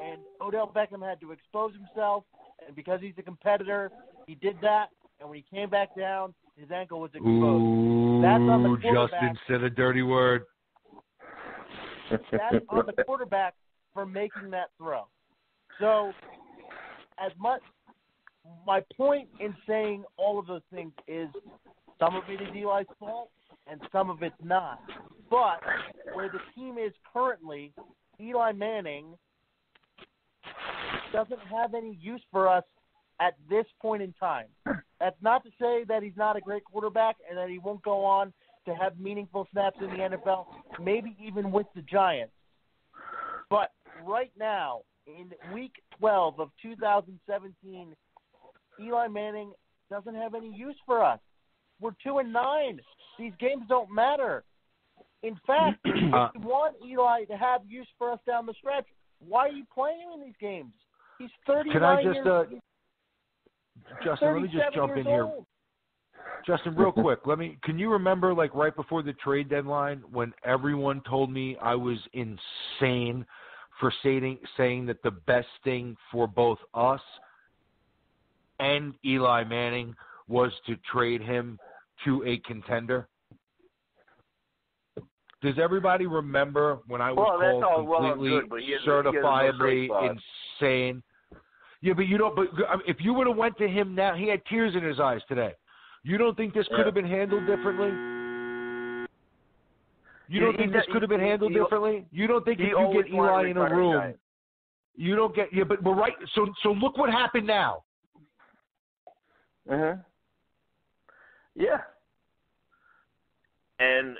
and Odell Beckham had to expose himself. And because he's a competitor, he did that. And when he came back down, his ankle was exposed. That's on the quarterback. Justin said a dirty word. That's on the quarterback for making that throw. So, as much my point in saying all of those things is some of it is Eli's fault and some of it's not. But where the team is currently, Eli Manning doesn't have any use for us at this point in time. That's not to say that he's not a great quarterback and that he won't go on to have meaningful snaps in the NFL, maybe even with the Giants. But right now, in Week 12 of 2017, Eli Manning doesn't have any use for us. We're 2-9. These games don't matter. In fact, if you want Eli to have use for us down the stretch, why are you playing him in these games? He's 39 Can I just, years Justin, let me just jump in here. Old. Justin, real quick, can you remember, like, right before the trade deadline when everyone told me I was insane for saying that the best thing for both us and Eli Manning was to trade him to a contender? Does everybody remember when I was called completely certifiably insane? Yeah, but you don't. But if you would have went to him now, he had tears in his eyes today. You don't think this could have been handled differently? You don't think this could have been handled differently? You don't think if you get Eli in a room, you don't get but right. So look what happened now. Yeah. And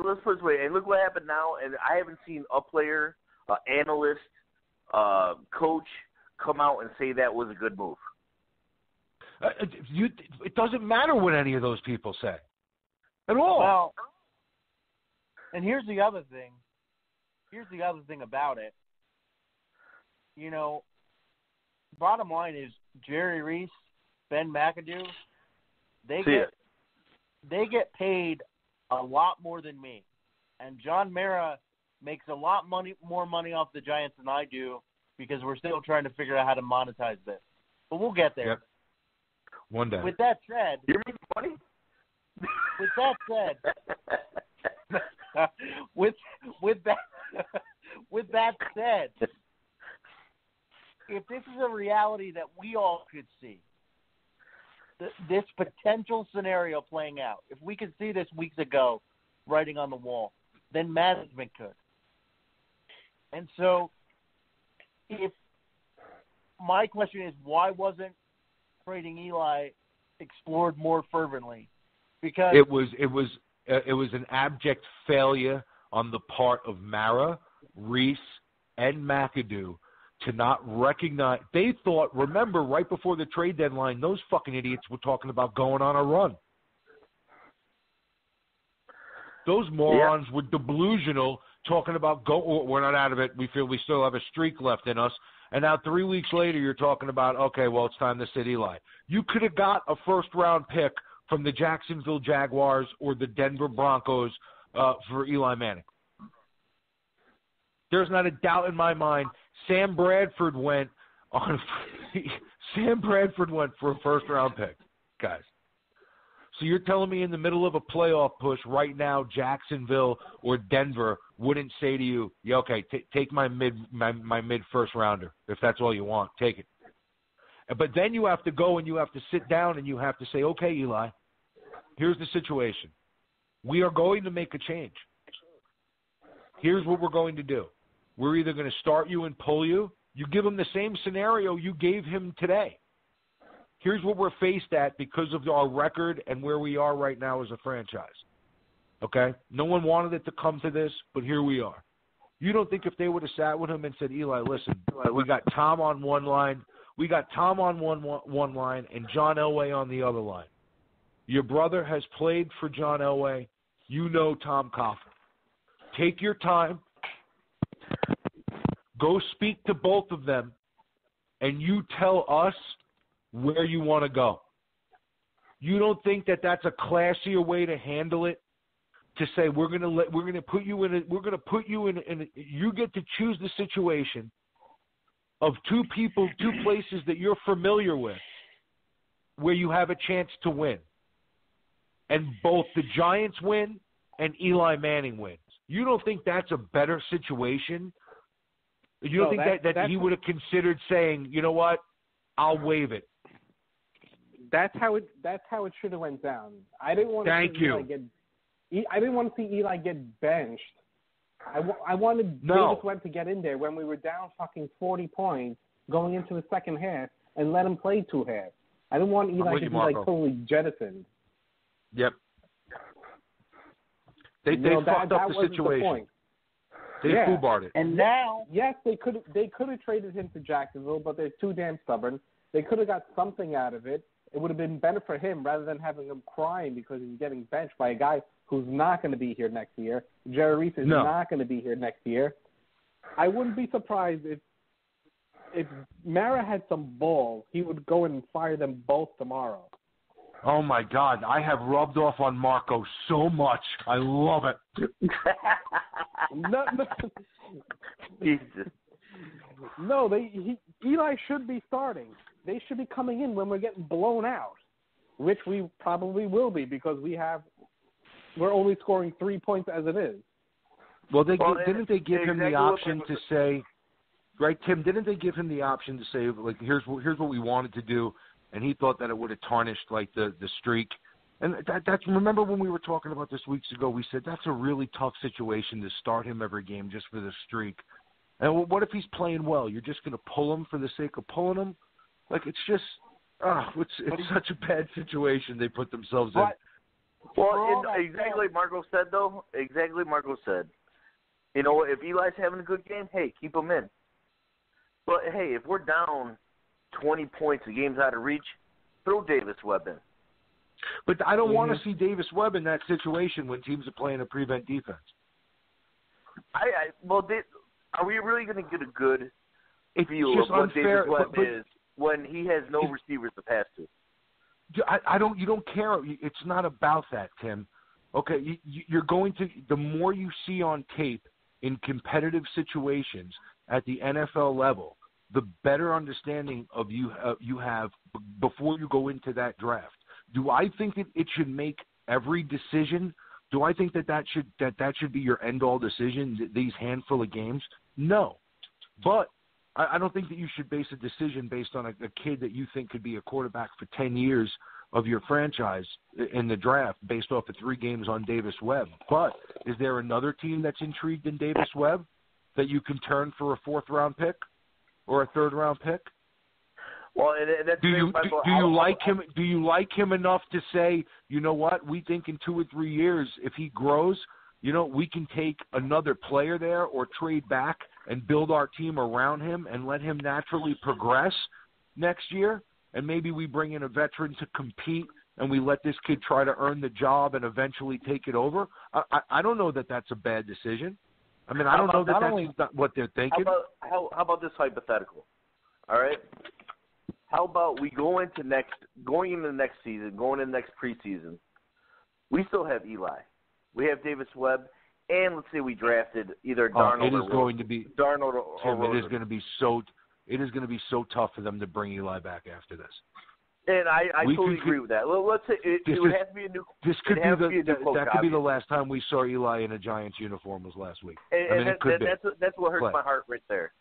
let's put it this way, and look what happened now, and I haven't seen a player, analyst, coach come out and say that was a good move. It doesn't matter what any of those people say at all. Well, and here's the other thing. Here's the other thing about it. You know, bottom line is Jerry Reese, Ben McAdoo, they get paid a lot more than me. And John Mara makes a lot more money off the Giants than I do because we're still trying to figure out how to monetize this. But we'll get there. Yep. One day. With that said, You're making money? With that said, with that said, if this is a reality that we all could see, this potential scenario playing out, if we could see this weeks ago, writing on the wall, then management could. And so, if my question is, why wasn't trading Eli explored more fervently? Because it was an abject failure on the part of Mara, Reese, and McAdoo to not recognize. They thought, remember, right before the trade deadline, those fucking idiots were talking about going on a run. Those morons were delusional, talking about we're not out of it. We feel we still have a streak left in us. And now 3 weeks later, you're talking about, okay, well, it's time to sit Eli. You could have got a first-round pick from the Jacksonville Jaguars or the Denver Broncos for Eli Manning. There's not a doubt in my mind. Sam Bradford went for a first-round pick, guys. So you're telling me in the middle of a playoff push right now, Jacksonville or Denver wouldn't say to you, yeah, okay, take my mid first rounder if that's all you want, take it. But then you have to go and you have to sit down and you have to say, okay, Eli, here's the situation. We are going to make a change. Here's what we're going to do. We're either going to start you and pull you. You give him the same scenario you gave him today. Here's what we're faced at because of our record and where we are right now as a franchise. Okay? No one wanted it to come to this, but here we are. You don't think if they would have sat with him and said, Eli, listen, we got Tom on one line, we got Tom on one line and John Elway on the other line. Your brother has played for John Elway. You know Tom Coughlin. Take your time. Go speak to both of them, and you tell us where you want to go. You don't think that that's a classier way to handle it? To say we're going to put you in you get to choose the situation of two places that you're familiar with, where you have a chance to win, and both the Giants win and Eli Manning wins. You don't think that's a better situation? You don't think that he would have considered saying, you know what, I'll waive it. That's how it should have went down. I didn't want to see Eli get benched. I wanted Davis Webb to get in there when we were down fucking 40 points going into the second half and let him play 2 halves. I didn't want Eli to be totally jettisoned. Yep. They fucked up the situation. They foobarred it. And now, yes, they could have traded him to Jacksonville, but they're too damn stubborn. They could have got something out of it. It would have been better for him rather than having him crying because he's getting benched by a guy who's not going to be here next year. Jerry Reese is not going to be here next year. I wouldn't be surprised if Mara had some balls, he would go and fire them both tomorrow. Oh, my God. I have rubbed off on Marco so much. I love it. No, Eli should be starting. They should be coming in when we're getting blown out, which we probably will be because we're only scoring 3 points as it is. Well, didn't they give him the option to say, right, Tim? Didn't they give him the option to say, like, here's what we wanted to do, and he thought that it would have tarnished like the streak. And that's remember when we were talking about this weeks ago, we said that's a really tough situation to start him every game just for the streak. And what if he's playing well? You're just going to pull him for the sake of pulling him? Like, it's just, it's such a bad situation they put themselves in. Well, exactly like Marco said, though. Exactly Marco said. You know, if Eli's having a good game, hey, keep him in. But, hey, if we're down 20 points, the game's out of reach, throw Davis Webb in. But I don't want to see Davis Webb in that situation when teams are playing a prevent defense. Are we really going to get a good feel just of what unfair, Davis Webb is when he has no receivers to pass to? You don't care. It's not about that, Tim. Okay, you're going to, the more you see on tape in competitive situations at the NFL level, the better understanding of you have before you go into that draft. Do I think that it should make every decision? Do I think that should be your end-all decision, these handful of games? No. But I don't think that you should base a decision based on a kid that you think could be a quarterback for 10 years of your franchise in the draft based off of 3 games on Davis Webb. But is there another team that's intrigued in Davis Webb that you can turn for a 4th-round pick or a 3rd-round pick? Well, and that's do you like him? Do you like him enough to say, you know what? We think in 2 or 3 years, if he grows, we can take another player there or trade back and build our team around him and let him naturally progress next year. And maybe we bring in a veteran to compete and we let this kid try to earn the job and eventually take it over. I don't know that that's a bad decision. I mean, I don't know that that's not what they're thinking. How about this hypothetical? All right. How about we going into next season, going into next preseason, we still have Eli. We have Davis Webb, and let's say we drafted either Darnold it is or going to be Darnold or Tim, it is going to be so tough for them to bring Eli back after this. And I totally agree with that. Well, let's say it would have to be a new. This could be that could be the last time we saw Eli in a Giants uniform was last week. And that's what hurts my heart right there.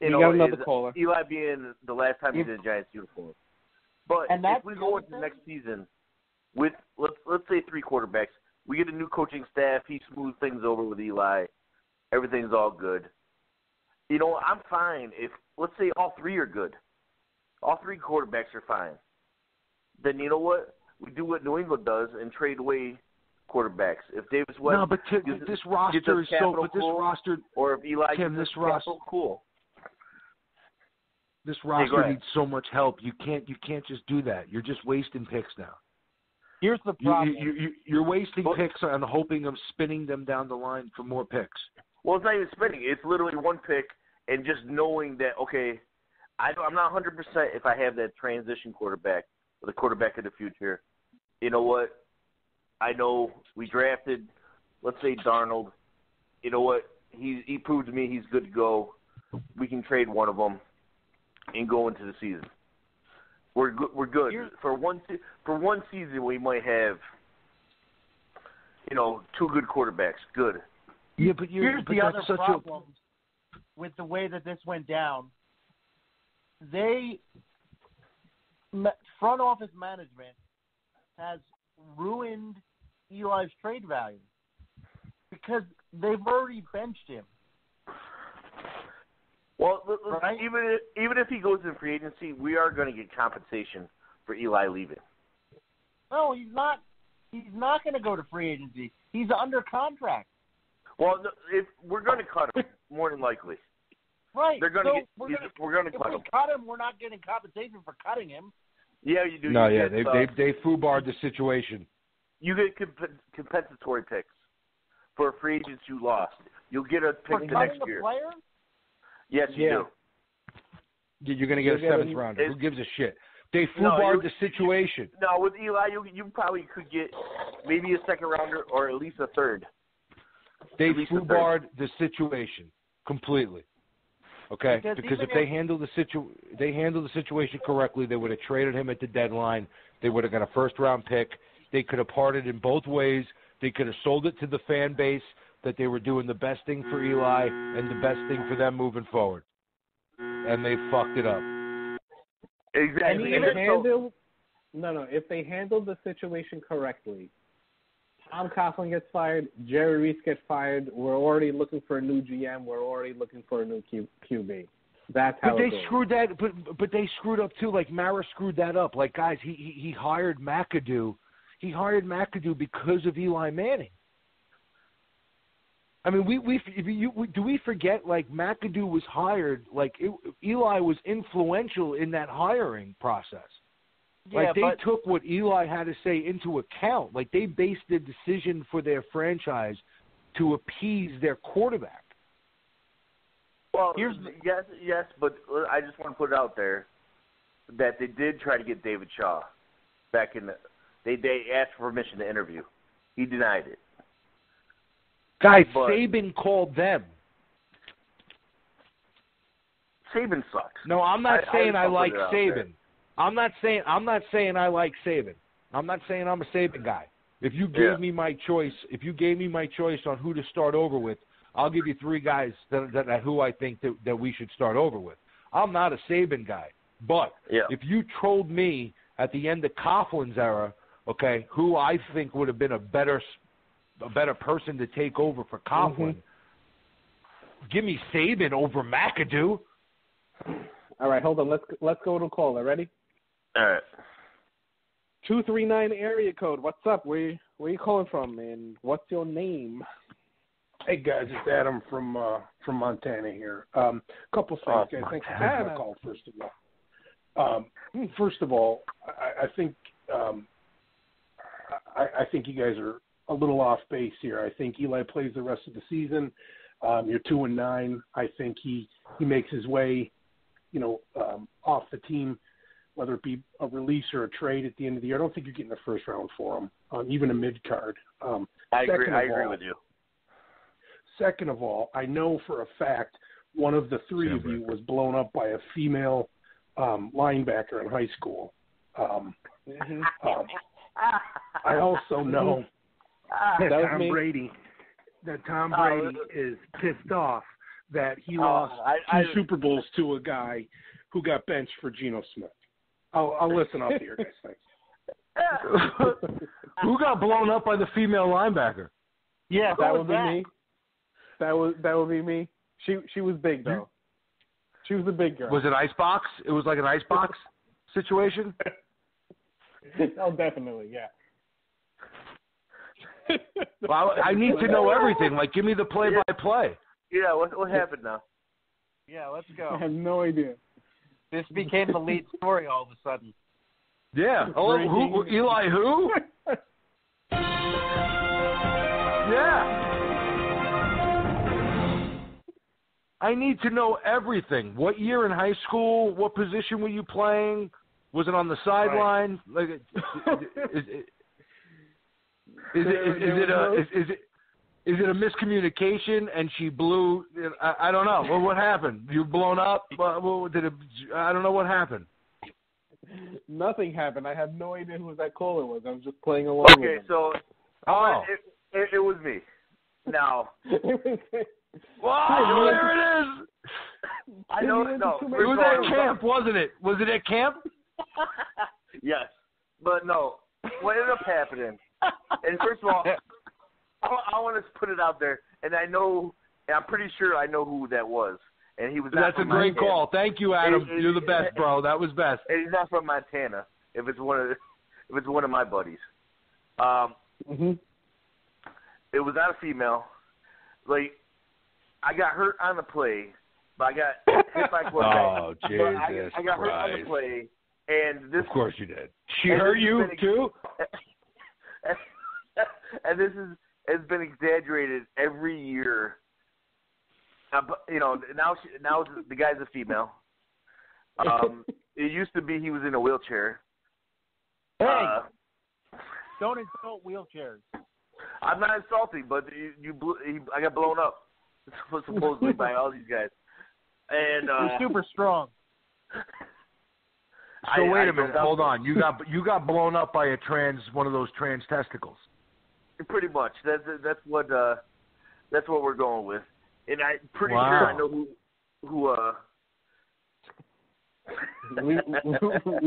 You got another caller. Eli being the last time he's in a Giants uniform. But if we go into next season with let's say 3 quarterbacks, we get a new coaching staff. He smooths things over with Eli. Everything's all good. I'm fine if let's say all 3 are good. All 3 quarterbacks are fine. Then you know what? We do what New England does and trade away quarterbacks. If Davis Webb, no, but this roster is so. But this roster, or if Eli, Tim, this roster, cool. This roster needs so much help. You can't just do that. You're just wasting picks now. Here's the problem. You're wasting picks on hoping of spinning them down the line for more picks. Well, it's not even spinning. It's literally 1 pick and just knowing that, okay, I'm not 100% if I have that transition quarterback or the quarterback of the future. You know what? I know we drafted, let's say, Darnold. You know what? He proved to me he's good to go. We can trade one of them and go into the season. We're good. For one season, we might have, 2 good quarterbacks. Good. Yeah, but here's the other problem with the way that this went down. Front office management has ruined Eli's trade value because they've already benched him. Well, right? even if he goes in free agency, we are going to get compensation for Eli leaving. No, he's not. He's not going to go to free agency. He's under contract. Well, if we're going to cut him, we're likely. Right. We're going to cut him. If we cut him, we're not getting compensation for cutting him. Yeah, you do. No, they foobarred the situation. You get compensatory picks for free agents you lost. You'll get a pick the next year. Player? Yes, you do. You're going to get a 7th rounder. Who gives a shit? They foobarred the situation. No, with Eli, you probably could get maybe a 2nd rounder or at least a 3rd. They foobarred the situation completely. Okay, because if they handled the situation correctly, they would have traded him at the deadline. They would have got a 1st-round pick. They could have parted in both ways. They could have sold it to the fan base that they were doing the best thing for Eli and the best thing for them moving forward. And they fucked it up. Exactly. If they handled the situation correctly, Tom Coughlin gets fired, Jerry Reese gets fired, we're already looking for a new GM, we're already looking for a new QB. That's how it goes. But they screwed up too. Like Mara screwed that up. Like, guys, he hired McAdoo. He hired McAdoo because of Eli Manning. I mean, do we forget, like, McAdoo was hired, like, Eli was influential in that hiring process. Like, they took what Eli had to say into account. Like, they based their decision for their franchise to appease their quarterback. Well, yes, but I just want to put it out there that they did try to get David Shaw back in they asked for permission to interview. He denied it. Guys, Saban called them. Saban sucks. No, I'm not saying I like Saban. There. I'm not saying I like Saban. I'm not saying I'm a Saban guy. If you gave me my choice, on who to start over with, I'll give you 3 guys that who I think that we should start over with. I'm not a Saban guy, but if you trolled me at the end of Coughlin's era, okay, who I think would have been a better person to take over for Coughlin, give me Saban over McAdoo. All right, hold on. Let's go to a caller. Ready? All right. 239 area code. What's up? Where you calling from, and what's your name? Hey guys, it's Adam from Montana here. Couple things, guys. Thanks for taking my call. First of all, I think I think you guys are a little off base here. I think Eli plays the rest of the season. You're 2-9. I think he makes his way, off the team, whether it be a release or a trade at the end of the year. I don't think you're getting the first round for him, even a mid card. I agree with you. Second of all, I know for a fact one of the 3 of you was blown up by a female linebacker in high school. I also know that Tom Brady is pissed off that he lost 2 Super Bowls to a guy who got benched for Geno Smith. I'll listen up here, guys. Thanks. Who got blown up by the female linebacker? Yeah, that would be me. That would be me. She was big though. She was a big girl. Was it icebox? It was like an icebox situation? Oh, definitely, yeah. Well, I need to know everything. Like, give me the play-by-play. Yeah, what happened now? Yeah, let's go. I have no idea. This became the lead story all of a sudden. Yeah. Oh, Eli who? Yeah. I need to know everything. What year in high school? What position were you playing? Was it on the sideline? Right. Like, is it a miscommunication and she blew? I don't know. Well, what happened? You blown up? I don't know what happened. Nothing happened. I have no idea who that caller was. I was just playing along. Okay, with so it was me. Now. Wow, there it is. I know. No, it was at camp, wasn't it? Was it at camp? Yes, but no. What ended up happening? And first of all, I want to put it out there, and I'm pretty sure I know who that was. And he was. That's a great call. Thank you, Adam. You're the best, bro. That was best. And he's not from Montana. If it's one of my buddies. It was not a female. Like, I got hurt on the play, but I got hit by quarterback. Oh, Jesus I got Christ. hurt on the play, and this. Of course you did. She hurt you too. And this has been exaggerated every year. Now the guy's a female. It used to be he was in a wheelchair. Hey, don't insult wheelchairs. I'm not insulting, but I got blown up supposedly by all these guys. And you're super strong. So wait a minute, hold on. You got blown up by one of those trans testicles. Pretty much. That's what we're going with. And I'm pretty sure I know who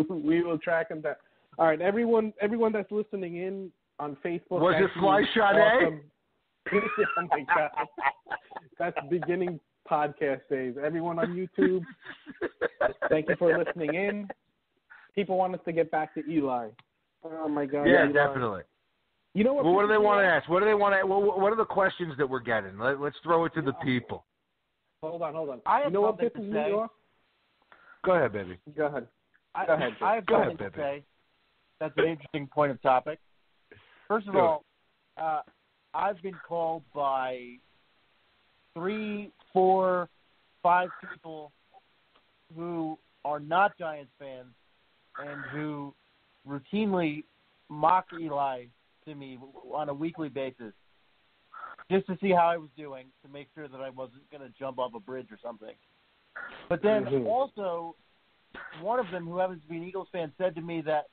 we will track him down. All right, everyone that's listening in on Facebook. Was it Fly Shot awesome. Oh my God, that's beginning podcast days. Everyone on YouTube, thank you for listening in. People want us to get back to Eli. Oh my God. Yeah, Eli. definitely. You know what? Well, what do they want to ask? What do they want to? What are the questions that we're getting? Let's throw it to the people. Hold on. I have what something to say. Go ahead, baby. Go ahead. I have something to say. That's an interesting point of topic. First of all, I've been called by 3, 4, 5 people who are not Giants fans and who routinely mock Eli to me on a weekly basis just to see how I was doing, to make sure that I wasn't going to jump off a bridge or something. But then also, one of them, who happens to be an Eagles fan, said to me that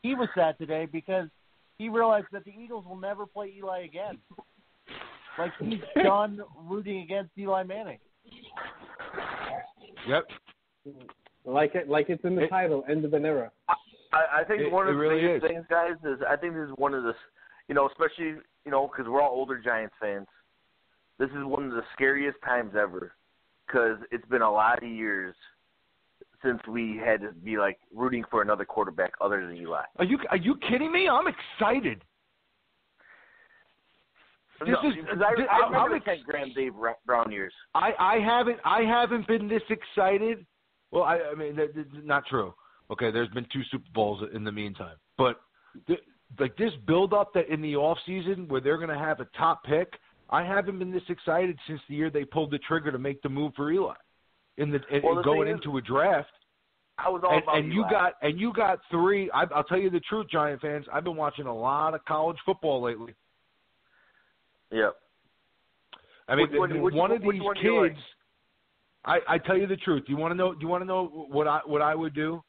he was sad today because he realized that the Eagles will never play Eli again. Like, he's done rooting against Eli Manning. Yep. Like it's in the title, end of an era. I think one of the really biggest things, guys, is I think this is one of the, especially, because we're all older Giants fans. This is one of the scariest times ever because it's been a lot of years since we had to be, like, rooting for another quarterback other than Eli. Are you kidding me? I'm excited. I remember the Ken Graham, Dave Brown years. I haven't been this excited. Well, I mean, that's not true. Okay, there's been 2 Super Bowls in the meantime. But, like, this build-up that in the offseason where they're going to have a top pick, I haven't been this excited since the year they pulled the trigger to make the move for Eli. Going into a draft. I was all about Eli. You got 3. I'll tell you the truth, Giant fans. I've been watching a lot of college football lately. Yep. I mean, one of these kids. I tell you the truth. Do you want to know what I would do?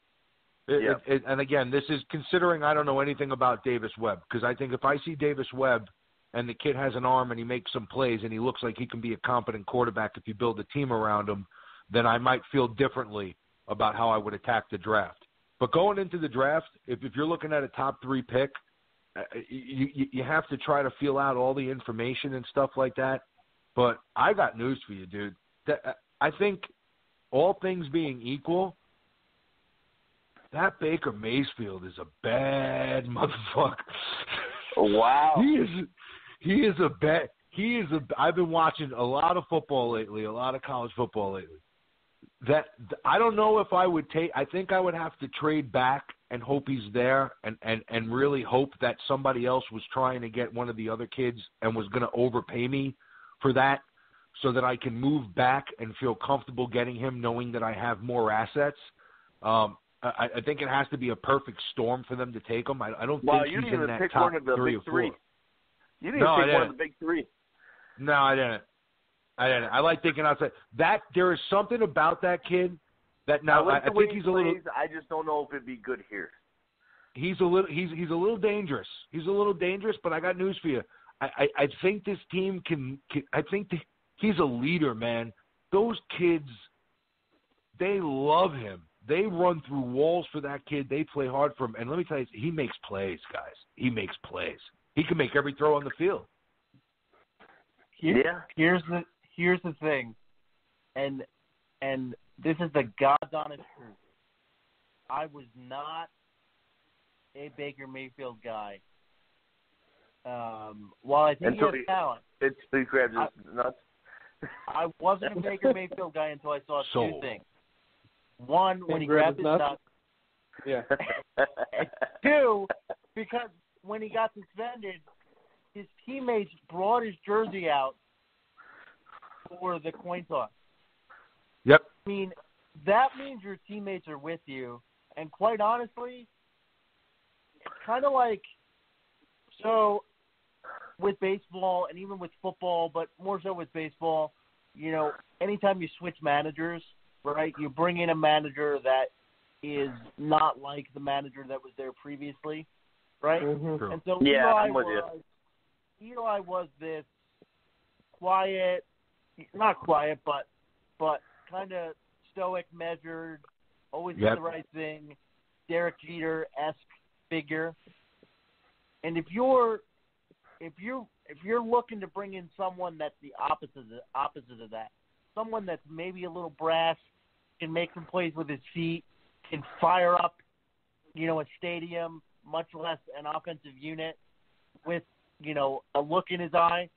And again, this is considering I don't know anything about Davis Webb, because I think if I see Davis Webb and the kid has an arm and he makes some plays and he looks like he can be a competent quarterback if you build a team around him, then I might feel differently about how I would attack the draft. But going into the draft, if you're looking at a top 3 pick, you have to try to feel out all the information and stuff like that. But I got news for you, dude. I think all things being equal, that Baker Mayfield is a bad motherfucker. Wow. I've been watching a lot of football lately, a lot of college football lately. I don't know if I would I think I would have to trade back and hope he's there and really hope that somebody else was trying to get one of the other kids and was going to overpay me for that so that I can move back and feel comfortable getting him knowing that I have more assets. I think it has to be a perfect storm for them to take him. I don't think he's in that top 3 or 4. You didn't even pick one of the big 3. No, I didn't. I like thinking outside. There is something about that kid that now I think he's a little. I just don't know if it'd be good here. He's a little dangerous. He's a little dangerous, but I got news for you. I think this team can I think he's a leader, man. Those kids, they love him. They run through walls for that kid. They play hard for him. And let me tell you, he makes plays, guys. He makes plays. He can make every throw on the field. Here's the thing, and this is the God's honest truth. I was not a Baker Mayfield guy. While I think he has talent, he grabbed his nuts. I wasn't a Baker Mayfield guy until I saw 2 things. One, when he grabbed his nuts. Yeah. And 2, because when he got suspended, his teammates brought his jersey out for the coin toss. Yep. I mean, that means your teammates are with you. And quite honestly, it's kind of like, so with baseball and even with football, but more so with baseball, anytime you switch managers, right, you bring in a manager that is not like the manager that was there previously, right? Mm-hmm. And so Eli was this quiet, not quiet, but kind of stoic, measured, always did the right thing, Derek Jeter-esque figure. And if you're looking to bring in someone that's the opposite of that, someone that's maybe a little brash, can make some plays with his feet, can fire up, a stadium, much less an offensive unit, with, a look in his eye,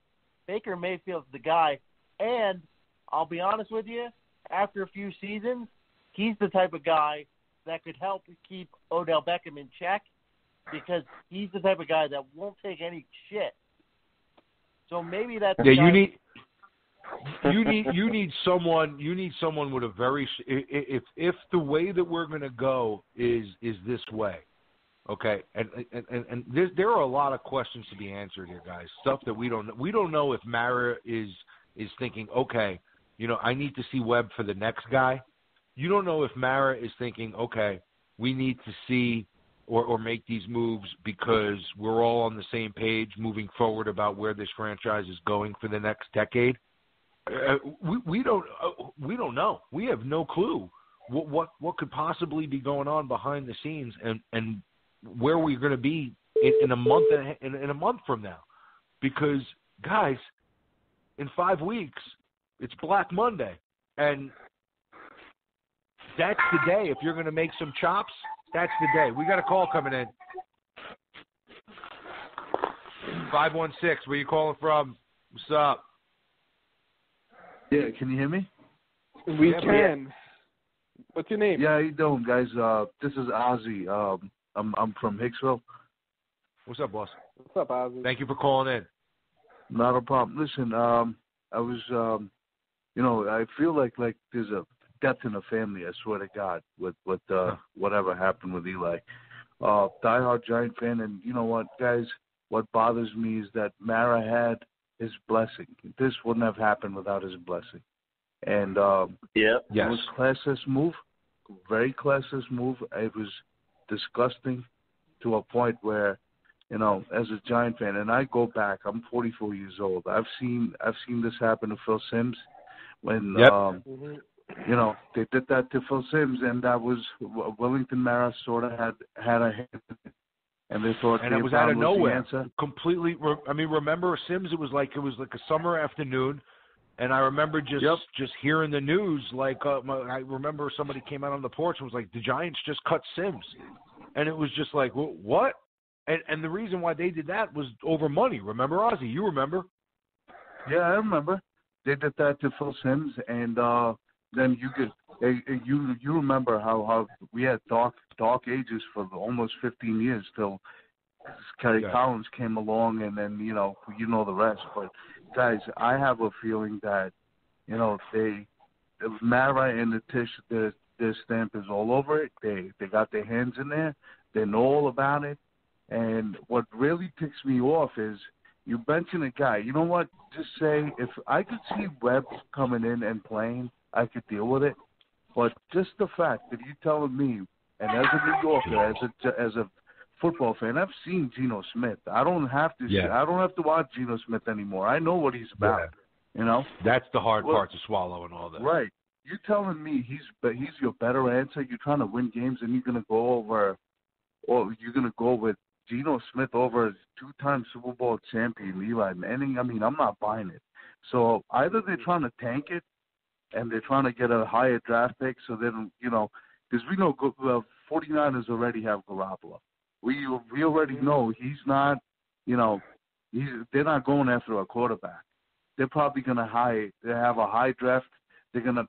Baker Mayfield's the guy. And I'll be honest with you, after a few seasons, he's the type of guy that could help keep Odell Beckham in check because he's the type of guy that won't take any shit. So maybe that's you need someone with a very if the way that we're going to go is this way. Okay, and there are a lot of questions to be answered here, guys. Stuff that we don't know if Mara is thinking, okay, I need to see Webb for the next guy. You don't know if Mara is thinking, okay, we need to see or make these moves because we're all on the same page moving forward about where this franchise is going for the next decade. We don't know. We have no clue what could possibly be going on behind the scenes and where we're going to be in a month in a month from now, because guys, in 5 weeks it's Black Monday, and that's the day. If you're going to make some chops, that's the day. We got a call coming in. 516. Where you calling from? What's up? Yeah, can you hear me? We can. What's your name? Yeah, how you doing, guys? This is Ozzy. I'm from Hicksville. What's up, boss? What's up, Ozzy? Thank you for calling in. Not a problem. Listen, I was, I feel like there's a death in the family. I swear to God, with whatever happened with Eli. Diehard Giant fan, and you know what, guys? What bothers me is that Mara had his blessing. This wouldn't have happened without his blessing. And it was classist move, very classist move. It was disgusting to a point where, as a Giant fan, and I go back, I'm 44 years old. I've seen this happen to Phil Simms when they did that to Phil Simms, and that was Wellington Mara sort of had a hand in it. And they thought, and it was out of nowhere. Completely. I mean, remember Simms? It was like a summer afternoon, and I remember just hearing the news. Like I remember somebody came out on the porch and was like, "The Giants just cut Simms," and it was just like, "What?" And the reason why they did that was over money. Remember, Ozzy? You remember? Yeah, I remember. They did that to Phil Simms, and then you remember how we had dark ages for almost 15 years till Kerry Collins came along, and then you know the rest. But guys, I have a feeling that Mara and the Tish, their stamp is all over it. They got their hands in there. They know all about it. And what really ticks me off is you mention a guy. You know what? Just say, if I could see Webb coming in and playing, I could deal with it. But just the fact that you're telling me, and as a New Yorker, as a football fan, I've seen Geno Smith. I don't have to. I don't have to watch Geno Smith anymore. I know what he's about. Yeah. That's the hard part to swallow and all that. Right. You're telling me he's your better answer. You're trying to win games, and you're going to go over, or you're going to go with Geno Smith over a two-time Super Bowl champion Eli Manning. I mean, I'm not buying it. So either they're trying to tank it, and they're trying to get a higher draft pick, so then because we know 49ers already have Garoppolo. We already know he's not, they're not going after a quarterback. They're probably going to have a high draft. They're going to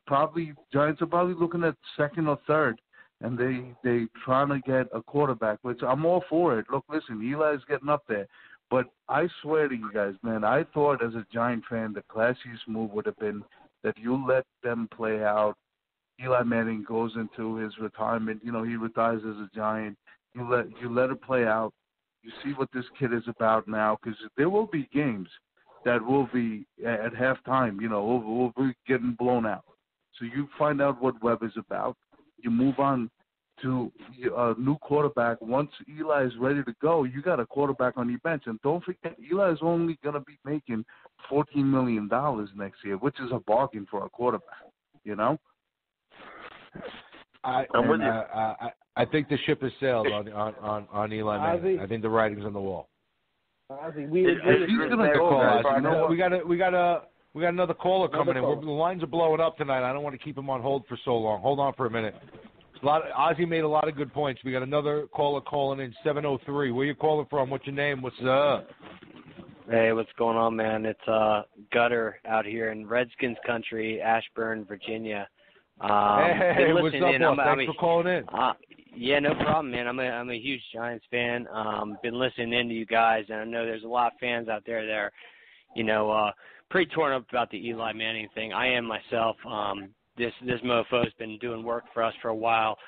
Giants are probably looking at second or third, and they trying to get a quarterback, which I'm all for it. Look, listen, Eli's getting up there. But I swear to you guys, man, I thought as a Giant fan the classiest move would have been that you let them play out. Eli Manning goes into his retirement. He retires as a Giant. You let it play out. You see what this kid is about now, because there will be games that will be at halftime. We'll be getting blown out. So you find out what Webb is about. You move on to a new quarterback. Once Eli is ready to go, you got a quarterback on your bench. And don't forget, Eli is only going to be making $14 million next year, which is a bargain for a quarterback, I'm with you. I think the ship has sailed on Eli Manning. I think the writing's on the wall. Ozzy, he's going to go, we got another caller coming in. The lines are blowing up tonight. I don't want to keep him on hold for so long. Hold on for a minute. Ozzy made a lot of good points. We got another caller calling in, 703. Where you calling from? What's your name? What's up? Hey, what's going on, man? It's Gutter out here in Redskins country, Ashburn, Virginia. Hey, what's up, boss? Thanks for calling in. Yeah, no problem, man. I'm a huge Giants fan. Been listening in to you guys, and I know there's a lot of fans out there that are, pretty torn up about the Eli Manning thing. I am myself. This mofo's been doing work for us for a while.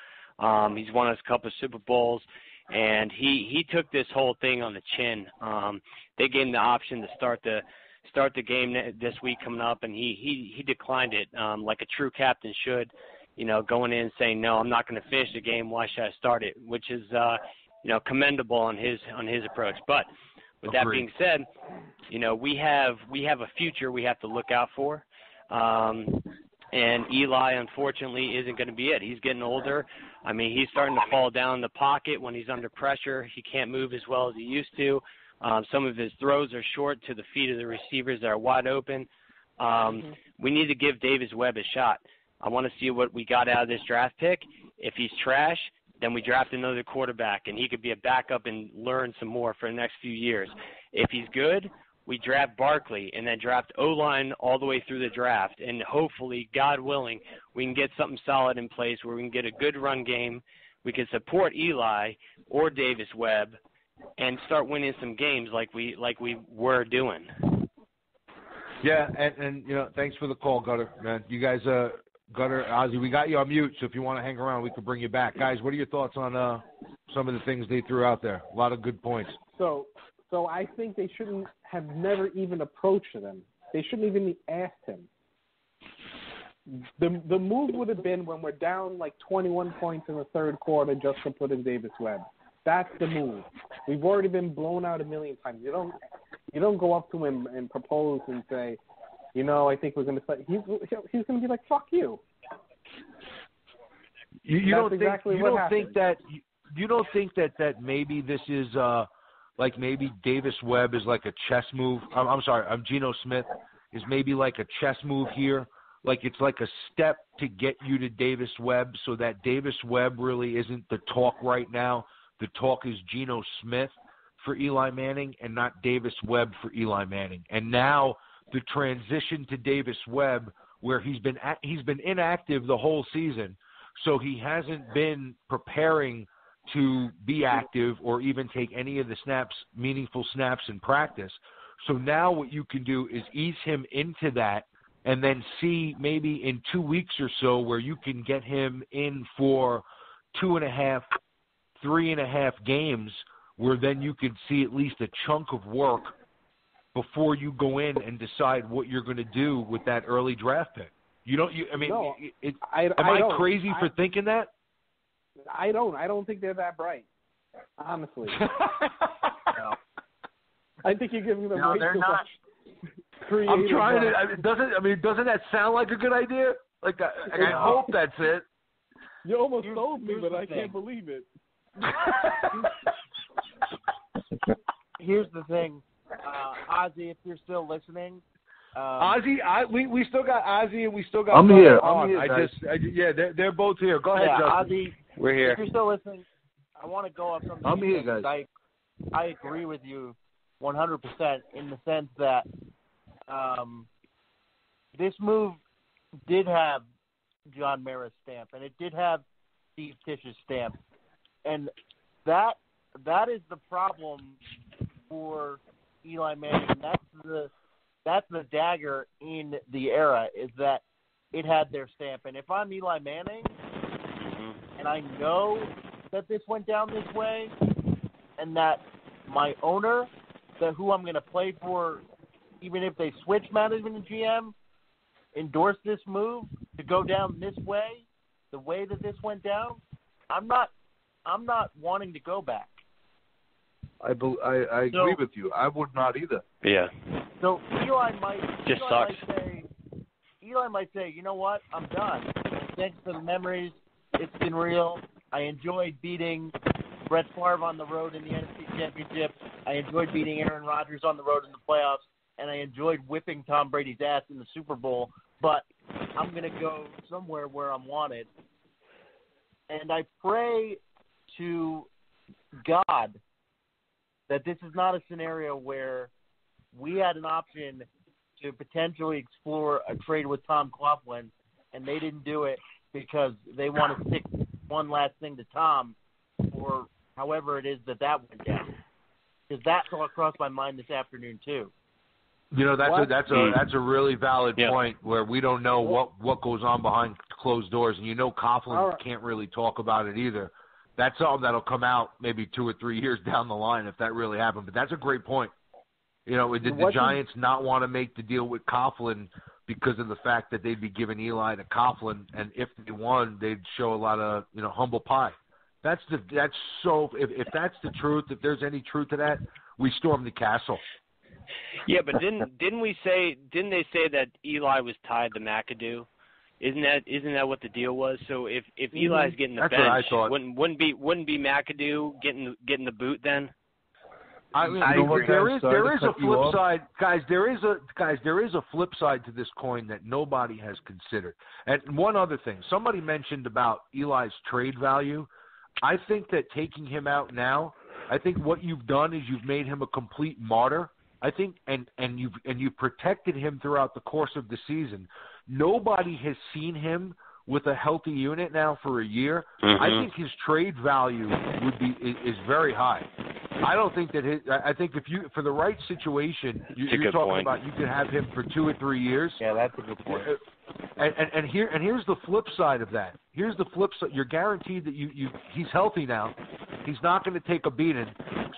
He's won us a couple of Super Bowls, and he took this whole thing on the chin. They gave him the option to start the game this week coming up, and he declined it like a true captain should. Going in and saying, no, I'm not going to finish the game. Why should I start it? Which is, commendable on his approach. But with that being said, we have a future we have to look out for. And Eli, unfortunately, isn't going to be it. He's getting older. I mean, he's starting to fall down in the pocket when he's under pressure. He can't move as well as he used to. Some of his throws are short to the feet of the receivers that are wide open. We need to give Davis Webb a shot. I want to see what we got out of this draft pick. If he's trash, then we draft another quarterback, and he could be a backup and learn some more for the next few years. If he's good, we draft Barkley and then draft O-line all the way through the draft, and hopefully, God willing, we can get something solid in place where we can get a good run game. We can support Eli or Davis Webb and start winning some games like we were doing. Yeah, and thanks for the call, Gutter, man. You guys, Gutter, Ozzy, we got you on mute, so if you want to hang around, we can bring you back. Guys, what are your thoughts on some of the things they threw out there? A lot of good points. So I think they shouldn't have never even approached them. They shouldn't even asked him. The move would have been when we're down like 21 points in the third quarter just to put in Davis Webb. That's the move. We've already been blown out a million times. You don't go up to him and propose and say, I think we're going to play. He's going to be like, fuck you. You don't think that maybe this is like maybe Davis Webb is like a chess move. I'm sorry, Geno Smith is maybe like a chess move here. Like it's like a step to get you to Davis Webb, so that Davis Webb really isn't the talk right now. The talk is Geno Smith for Eli Manning and not Davis Webb for Eli Manning. And now the transition to Davis Webb, where he's been inactive the whole season, so he hasn't been preparing to be active or even take any of the meaningful snaps in practice. So now what you can do is ease him into that and then see maybe in 2 weeks or so where you can get him in for 2.5, 3.5 games, where then you could see at least a chunk of work before you go in and decide what you're going to do with that early draft pick. Am I crazy for thinking that? I don't think they're that bright, honestly. No. I think you're giving them way too much creative. I'm trying to. Doesn't that sound like a good idea? Like I hope that's it. You almost told me, but I can't believe it. Here's the thing, Ozzy, if you're still listening. Ozzy, we still got Ozzy and we still got. I'm here. They're both here. Go ahead, Justin. Ozzy, we're here. If you're still listening, I want to go up something. I'm here, guys. I agree with you 100% in the sense that this move did have John Mara's stamp, and it did have Steve Tisch's stamp, and that is the problem for Eli Manning. That's the dagger in the era, is that it had their stamp. And if I'm Eli Manning, and I know that this went down this way, and that my owner, who I'm going to play for, even if they switch management and GM, endorsed this move to go down this way, the way that this went down, I'm not wanting to go back. I agree with you. I would not either. Yeah. So Eli might say, you know what? I'm done. Thanks for the memories. It's been real. I enjoyed beating Brett Favre on the road in the NFC Championship. I enjoyed beating Aaron Rodgers on the road in the playoffs. And I enjoyed whipping Tom Brady's ass in the Super Bowl. But I'm going to go somewhere where I'm wanted. And I pray to God that this is not a scenario where we had an option to potentially explore a trade with Tom Coughlin, and they didn't do it because they want to stick one last thing to Tom, or however it is that went down, because that thought crossed my mind this afternoon too. You know, that's a really valid point where we don't know what goes on behind closed doors, and you know Coughlin can't really talk about it either. That's something that'll come out maybe 2 or 3 years down the line if that really happened. But that's a great point. You know, did the Giants not want to make the deal with Coughlin because of the fact that they'd be giving Eli to Coughlin, and if they won, they'd show a lot of, you know, humble pie. If that's the truth, if there's any truth to that, we storm the castle. Yeah, but didn't they say that Eli was tied to McAdoo? Isn't that what the deal was? So if Eli's getting the bench, wouldn't be McAdoo getting the boot then? I mean, there is a flip side, guys. There is a flip side to this coin that nobody has considered. And one other thing, somebody mentioned about Eli's trade value. I think that taking him out now, I think what you've done is you've made him a complete martyr. I think, and you've protected him throughout the course of the season. Nobody has seen him with a healthy unit now for a year. Mm-hmm. I think his trade value is very high. I don't think that I think if you, for the right situation, you're talking about you could have him for 2 or 3 years. Yeah, that's a good point. And here's the flip side of that. Here's the flip side. You're guaranteed that he's healthy now. He's not going to take a beating.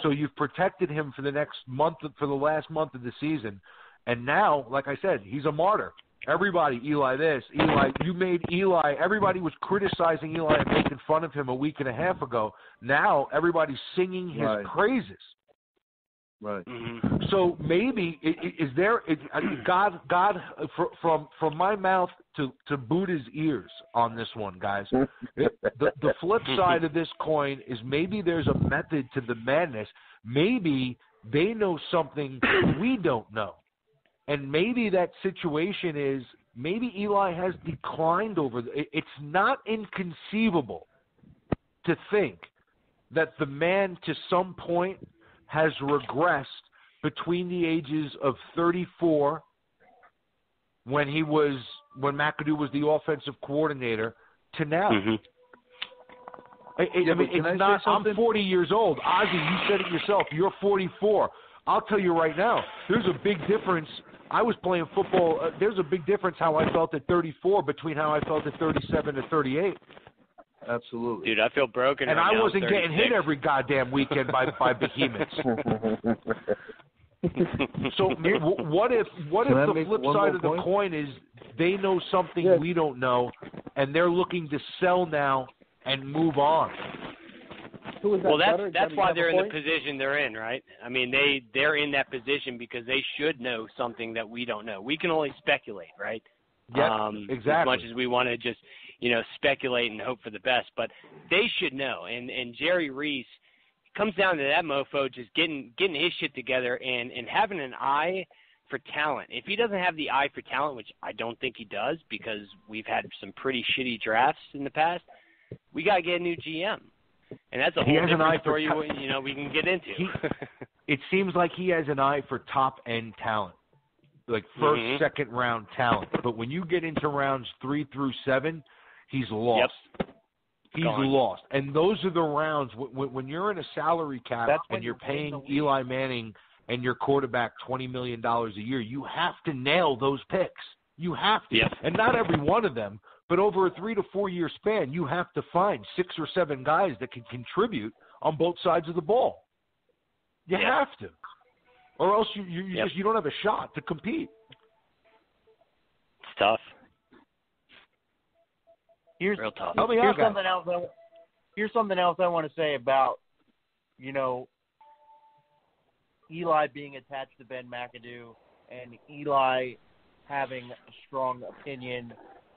So you've protected him for the next month, for the last month of the season. And now, like I said, he's a martyr. Everybody, Eli this, Eli, you made Eli, everybody was criticizing Eli and making fun of him a week and a half ago. Now everybody's singing his praises. Right. Mm-hmm. So maybe God from my mouth to Buddha's ears on this one, guys. The flip side of this coin is maybe there's a method to the madness. Maybe they know something we don't know. And maybe that situation is maybe Eli has declined it's not inconceivable to think that the man to some point has regressed between the ages of 34 when McAdoo was the offensive coordinator to now. Mm-hmm. I mean, it's not. I'm 40 years old. Ozzy, you said it yourself. You're 44. I'll tell you right now, there's a big difference. I was playing football. There's a big difference how I felt at 34 between how I felt at 37 to 38. Absolutely. Dude, I feel broken and right I wasn't now, getting hit every goddamn weekend by behemoths. So what if the flip side of the coin is they know something we don't know, and they're looking to sell now and move on? Well, that's why they're in the position they're in, right? I mean, they're in that position because they should know something that we don't know. We can only speculate, right? Yeah, exactly. As much as we want to just, speculate and hope for the best, but they should know. And Jerry Reese comes down to that mofo just getting his shit together and having an eye for talent. If he doesn't have the eye for talent, which I don't think he does because we've had some pretty shitty drafts in the past, we got to get a new GM. And that's a whole different story we can get into. It seems like he has an eye for top-end talent, like first, second-round talent. But when you get into rounds 3 through 7, he's lost. Yep. He's lost. And those are the rounds when you're in a salary cap and you're paying Eli Manning and your quarterback $20 million a year, you have to nail those picks. You have to. Yep. And not every one of them. But over a 3 to 4 year span, you have to find 6 or 7 guys that can contribute on both sides of the ball. You have to, or else you don't have a shot to compete. It's tough. Real tough. Here's something else I want to say about Eli being attached to Ben McAdoo and Eli having a strong opinion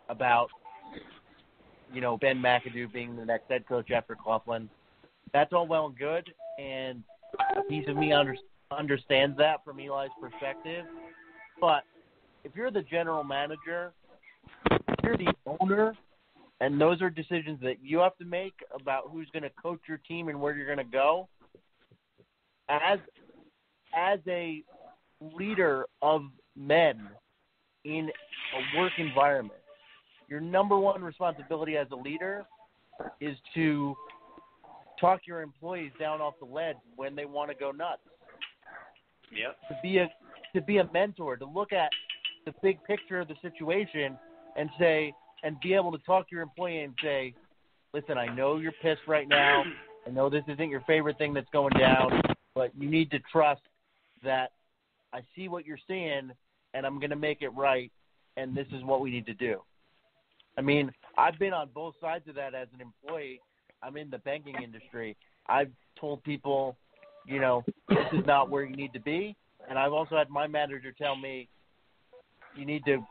about Ben McAdoo being the next head coach after Coughlin. That's all well and good, and a piece of me understands that from Eli's perspective. But if you're the general manager, if you're the owner, and those are decisions that you have to make about who's going to coach your team and where you're going to go, as a leader of men in a work environment, your number one responsibility as a leader is to talk your employees down off the ledge when they want to go nuts. Yep. To be a mentor, to look at the big picture of the situation and be able to talk to your employee and say, listen, I know you're pissed right now. I know this isn't your favorite thing that's going down, but you need to trust that I see what you're seeing and I'm going to make it right, and this is what we need to do. I mean, I've been on both sides of that as an employee. I'm in the banking industry. I've told people, this is not where you need to be. And I've also had my manager tell me, you need to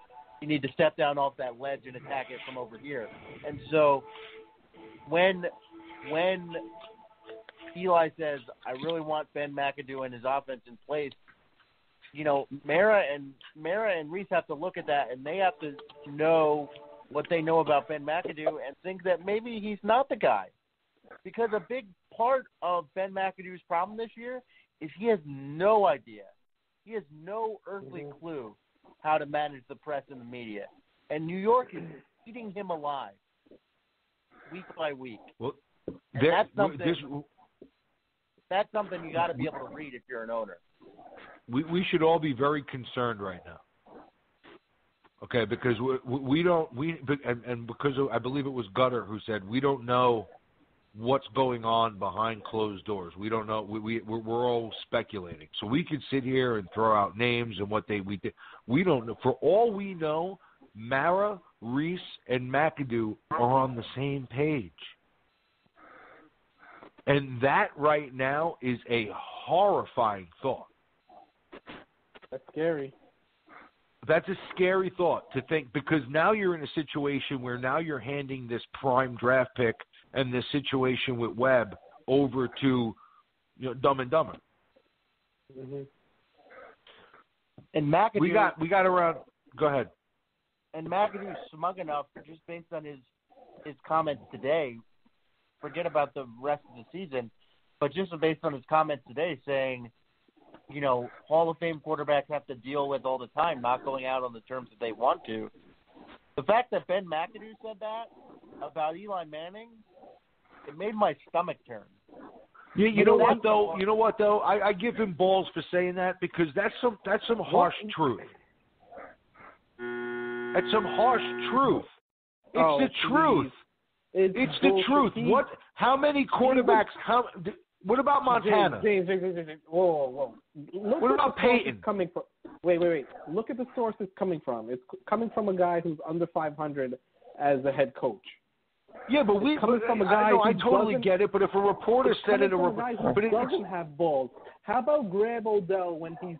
step down off that ledge and attack it from over here. And so when Eli says, I really want Ben McAdoo and his offense in place, Mara and Reese have to look at that, and they have to know what they know about Ben McAdoo and think that maybe he's not the guy. Because a big part of Ben McAdoo's problem this year is he has no idea. He has no earthly clue how to manage the press and the media. And New York is eating him alive week by week. Well, that's something you got to be able to read if you're an owner. We should all be very concerned right now. Okay, because because I believe it was Gutter who said we don't know what's going on behind closed doors. We don't know. We're all speculating. So we could sit here and throw out names and what we did. We don't know. For all we know, Mara, Reese, and McAdoo are on the same page. And that right now is a horrifying thought. That's scary. That's a scary thought to think, because now you're in a situation where now you're handing this prime draft pick and this situation with Webb over to Dumb and Dumber. Mm-hmm. And McAdoo, we got around. Go ahead. And McAdoo's smug enough, just based on his comments today. Forget about the rest of the season, but just based on his comments today, saying, Hall of Fame quarterbacks have to deal with all the time, not going out on the terms that they want to. The fact that Ben McAdoo said that about Eli Manning, it made my stomach turn. Yeah, you know what though? I give him balls for saying that, because that's some harsh truth. That's some harsh truth. It's the truth. It's the truth. What? How many quarterbacks? What about Montana? James, whoa. What about Peyton? Coming from? Wait. Look at the source it's coming from. It's coming from a guy who's under 500 as a head coach. Yeah, but I totally get it. But if a reporter said it, doesn't have balls. How about Grab Odell when he's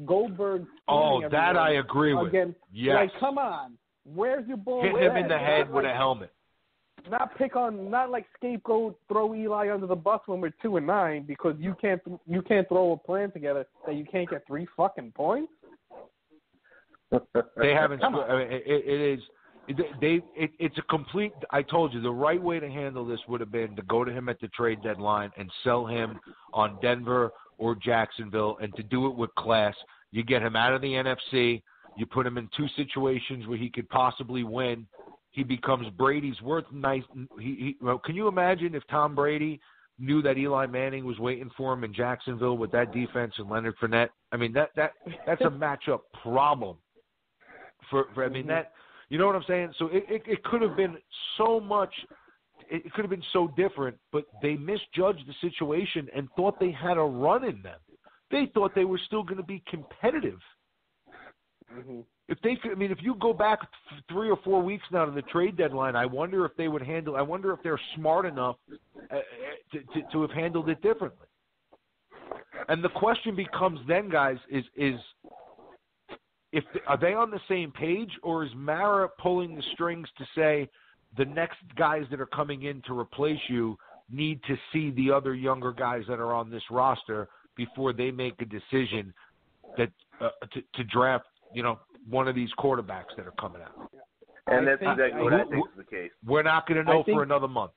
Goldberg? That I agree with. Yes. Like, come on, where's your ball? Hit him in the head with a helmet. Not like scapegoat, throw Eli under the bus when we're 2-9 because you can't throw a plan together that you can't get 3 fucking points. They haven't. I mean, it's a complete. I told you the right way to handle this would have been to go to him at the trade deadline and sell him on Denver or Jacksonville, and to do it with class. You get him out of the NFC. You put him in 2 situations where he could possibly win. He becomes Brady's worth. Nice. Can you imagine if Tom Brady knew that Eli Manning was waiting for him in Jacksonville with that defense and Leonard Fournette? I mean, that's a matchup problem. I mean, that, you know what I'm saying? So it could have been so much. It could have been so different, but they misjudged the situation and thought they had a run in them. They thought they were still going to be competitive. Mm-hmm. If you go back 3 or 4 weeks now to the trade deadline, I wonder if they would handle. I wonder if they're smart enough to have handled it differently. And the question becomes then, guys, is are they on the same page, or is Mara pulling the strings to say the next guys that are coming in to replace you need to see the other younger guys that are on this roster before they make a decision that to draft, one of these quarterbacks that are coming out. And that's exactly what I think is the case. We're not going to know for another month.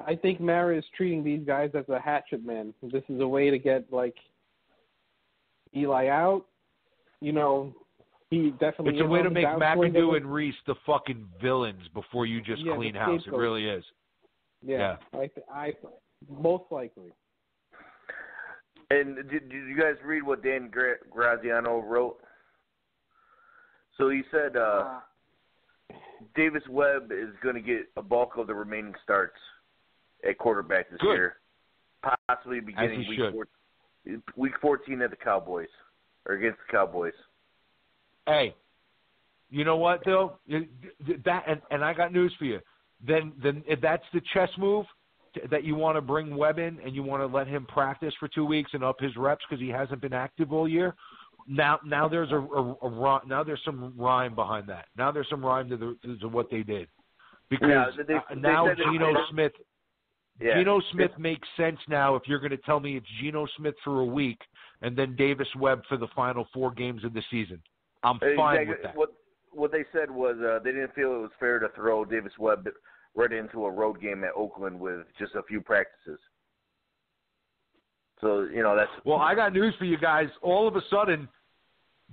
I think Mara is treating these guys as a hatchet man. This is a way to get, Eli out. He definitely. It's a way to make McAdoo and Reese the fucking villains before you just clean house. It really is. Yeah. I most likely. And did you guys read what Dan Graziano wrote? So he said Davis Webb is going to get a bulk of the remaining starts at quarterback this year, possibly beginning week 14 at the Cowboys or against the Cowboys. Hey, you know what though? That and I got news for you. Then if that's the chess move that you want to bring Webb in and you want to let him practice for 2 weeks and up his reps because he hasn't been active all year. Now there's now there's some rhyme behind that. Now there's some rhyme to what they did because now Geno Smith. Yeah. Geno Smith makes sense now if you're going to tell me it's Geno Smith for a week and then Davis Webb for the final 4 games of the season. I'm fine with that. What they said was they didn't feel it was fair to throw Davis Webb right into a road game at Oakland with just a few practices. So, that's... Well, I got news for you guys. All of a sudden,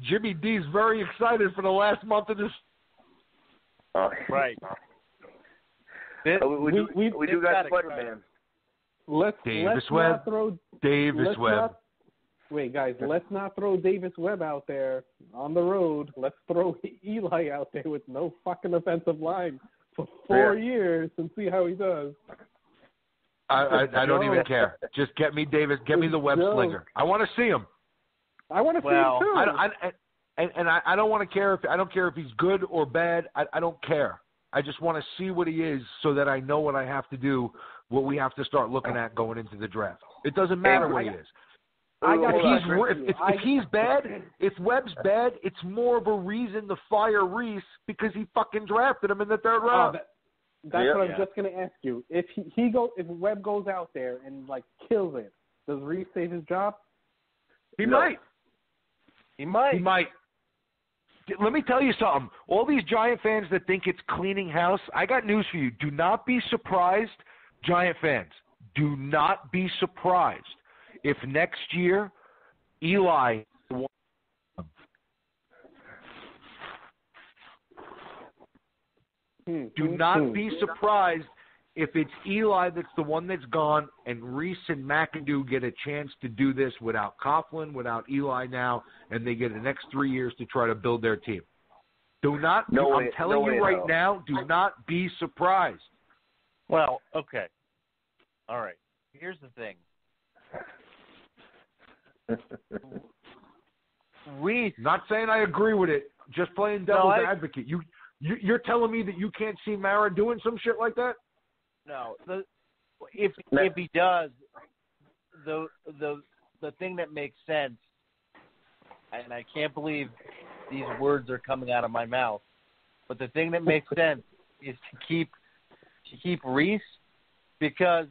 Jimmy D's very excited for the last month of this. Right. We do got Spider-Man. Let's not throw Davis Webb. Wait, guys, let's not throw Davis Webb out there on the road. Let's throw Eli out there with no fucking offensive line for 4 years and see how he does. I don't even care. Just get me Davis. Get me the web slinger. I want to see him. I want to see him too. I don't want to care if I don't care if he's good or bad. I don't care. I just want to see what he is so that I know what I have to do, what we have to start looking at going into the draft. It doesn't matter what he is. If he's bad, if Webb's bad, it's more of a reason to fire Reese because he fucking drafted him in the 3rd round. That's what I'm just going to ask you. If if Webb goes out there and kills it, does Reese save his job? He might. He might. He might. Let me tell you something. All these Giant fans that think it's cleaning house, I got news for you. Do not be surprised, Giant fans. Do not be surprised if next year Eli do not be surprised if it's Eli that's the one that's gone and Reese and McAdoo get a chance to do this without Coughlin, without Eli now, and they get the next 3 years to try to build their team. I'm telling you right now, do not be surprised. Well, okay. All right. Here's the thing. Reese. Not saying I agree with it. Just playing devil's advocate. You're telling me that you can't see Mara doing some shit like that? No. If he does, the thing that makes sense, and I can't believe these words are coming out of my mouth, but the thing that makes sense is to keep Reese because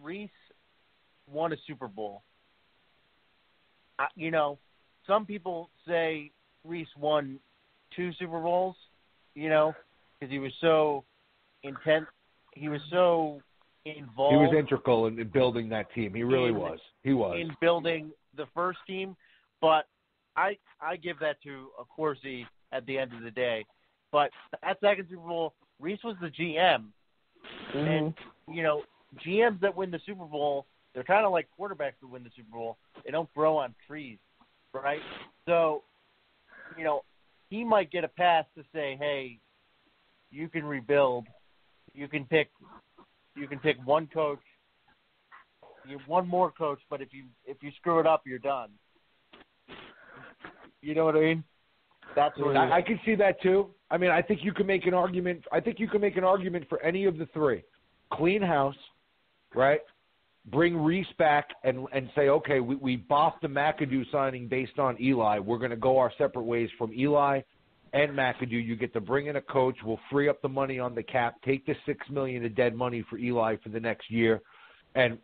Reese won a Super Bowl. Some people say Reese won 2 Super Bowls, because he was so intense. He was so involved. He was integral in building that team. He really was. He was. In building the first team. But I give that to Accorsi at the end of the day. But that second Super Bowl, Reese was the GM. Mm-hmm. And, GMs that win the Super Bowl, they're kind of like quarterbacks that win the Super Bowl. They don't grow on trees, right? So, he might get a pass to say, hey, you can rebuild. You can pick one coach, one more coach, but if you screw it up, you're done. You know what I mean? That's what I can see that too. I mean, I think you can make an argument. I think you can make an argument for any of the 3. Clean house, right? Bring Reese back and say, okay, we boffed the McAdoo signing based on Eli. We're going to go our separate ways from Eli and McAdoo. You get to bring in a coach. We'll free up the money on the cap. Take the $6 million of dead money for Eli for the next year, and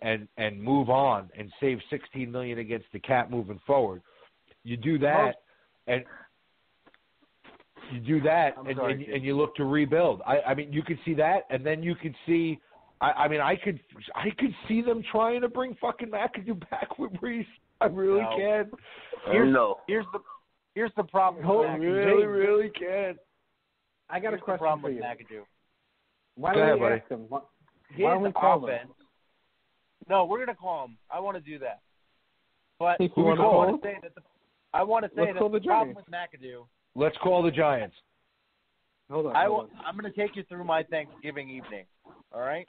move on and save $16 million against the cap moving forward. You do that, and you look to rebuild. I mean, you could see that, and then you could see. I could see them trying to bring fucking McAdoo back with Reese. I really can. Here's the problem. I really can. I got a question problem for with you. McAdoo. Why don't you ask him? his Why don't we call offense. No, we're going to call him. I want to do that. But If you want to call him? I want to say Let's that call the the problem Giants. with McAdoo. Let's call the Giants. Hold on. I'm going to take you through my Thanksgiving evening. All right?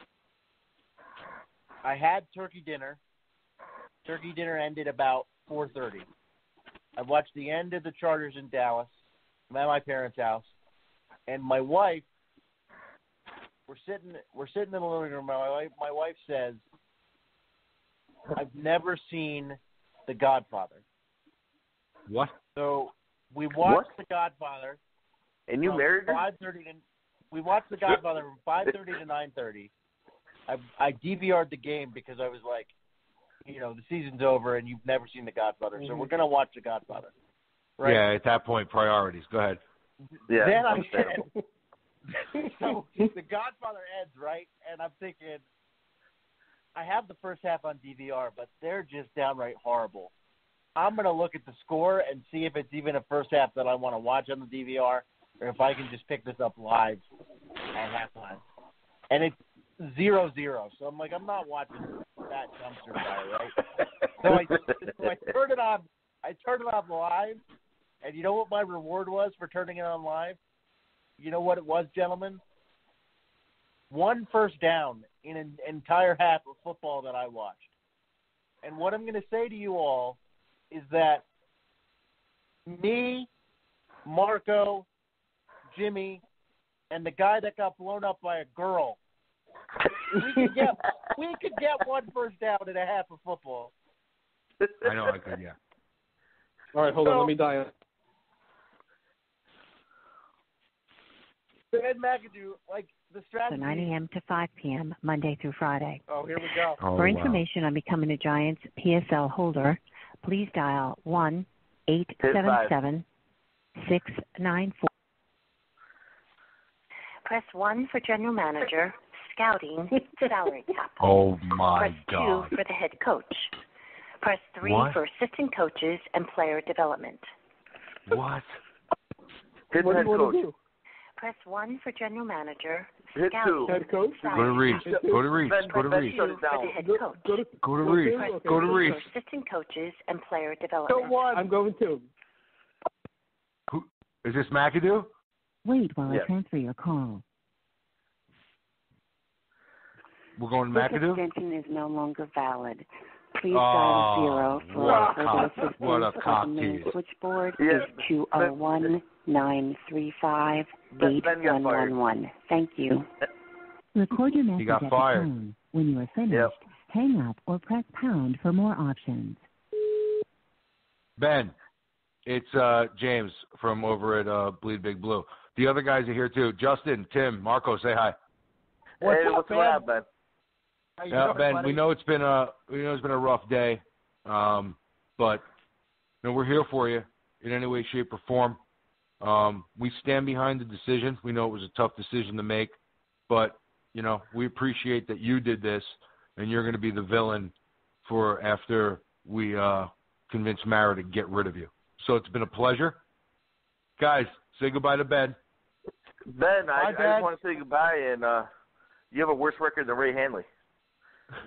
I had turkey dinner. Turkey dinner ended about 4:30. I watched the end of the Chargers in Dallas. I'm at my parents' house, and my wife. We're sitting in the living room. My wife says, "I've never seen The Godfather." What? So we watched The Godfather. And you married her? 5:30 to, we watched The Godfather from 5:30 to 9:30. I DVR'd the game because I was like, the season's over and you've never seen The Godfather, so we're gonna watch The Godfather. Right? Yeah, at that point, priorities. Go ahead. Yeah. Then I'm so The Godfather ends, right? And I'm thinking, I have the first half on DVR, but they're just downright horrible. I'm going to look at the score and see if it's even a first half that I want to watch on the DVR or if I can just pick this up live at halftime. And it's 0-0. So I'm like, I'm not watching that dumpster fire, right? So I turned it on. I turned it on live, and you know what my reward was for turning it on live? You know what it was, gentlemen? 1 first down in an entire half of football that I watched. And what I'm going to say to you all is that me, Marco, Jimmy, and the guy that got blown up by a girl, we could get 1 first down in a half of football. I know I could, yeah. All right, hold on. Let me dial. Ben McAdoo, like the strategy. 9 a.m. to 5 p.m., Monday through Friday. Oh, here we go. For information on becoming a Giants PSL holder, please dial 1-877-694. Press 1 for general manager, scouting, salary cap. Oh, my Press God. 2 for the head coach. Press 3 What? for assistant coaches and player development. What? Hit What do head you want to coach. do? Press 1 for general manager, Hit scouting, 2. Head coach? Go to Reese. Go to Reese. Go to Ben, Reese. shut it down. for the head coach. Go to Reese. Press Go to 3 Reese. for assistant coaches and player Go development. 1. I'm going 2. Who, is this McAdoo? Wait while Yes. I transfer your call. We're going This McAdoo? extension is no longer valid. Please Oh, dial 0 for what a further cock- assistance. what a cock The main tease. switchboard Yes. is 201-935-8111. Thank you. Record your message got at fired. the tone. When you are finished, Yep. hang up or press pound for more options. Ben, it's James from over at Bleedbigblue. The other guys are here too. Justin, Tim, Marco, say hi. What's Hey, up, what's Ben? going on, Ben? How you Yeah, doing, Ben, buddy? we know it's been a rough day, but we're here for you in any way, shape, or form. We stand behind the decision. We know it was a tough decision to make, but we appreciate that you did this, and you're going to be the villain for after we convince Mara to get rid of you. So it's been a pleasure, guys. Say goodbye to Ben. Ben, I Ben. just want to say goodbye, and you have a worse record than Ray Hanley.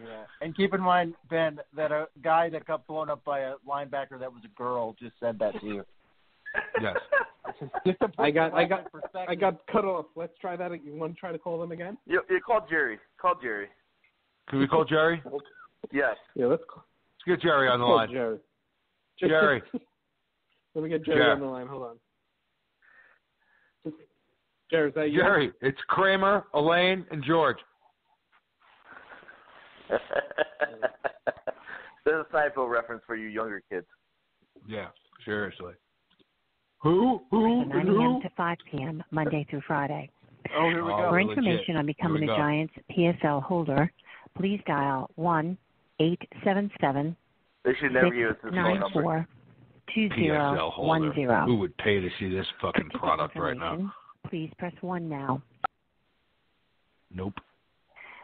Yeah, and keep in mind, Ben, that a guy that got blown up by a linebacker that was a girl just said that to you. Yes. I got perspective. cut off. Let's try that. You want to try to call them again? You call Jerry. Call Jerry. Can we call Jerry? Yes. Yeah, let's call. Let's get Jerry on the call line. Jerry. Jerry. Let me get Jerry Jerry. on the line. Hold on. Jerry, is that you? Jerry, it's Kramer, Elaine, and George. There's a Seinfeld reference for you younger kids. Yeah, seriously. Who? 9 a.m. to 5 p.m., Monday through Friday. Oh, here we go. For legit. information on becoming a Here we go. Giants PSL holder, please dial 1-877-694-2010. They should never give us this phone number. PSL holder. Who would pay to see this fucking product right now? Please press 1 now. Nope.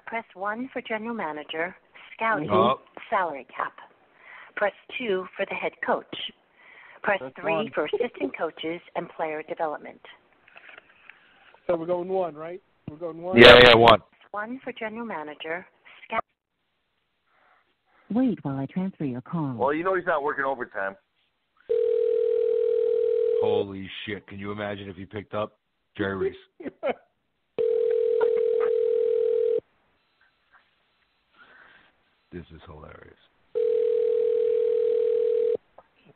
Press 1 for general manager, scouting, Oh. salary cap. Press 2 for the head coach. Press That's 3 1. for assistant coaches and player development. So we're going 1, right? We're going 1. Yeah, 1. 1 for general manager. Wait while I transfer your call. Well, you know he's not working overtime. Holy shit. Can you imagine if he picked up Jerry Reese? This is hilarious.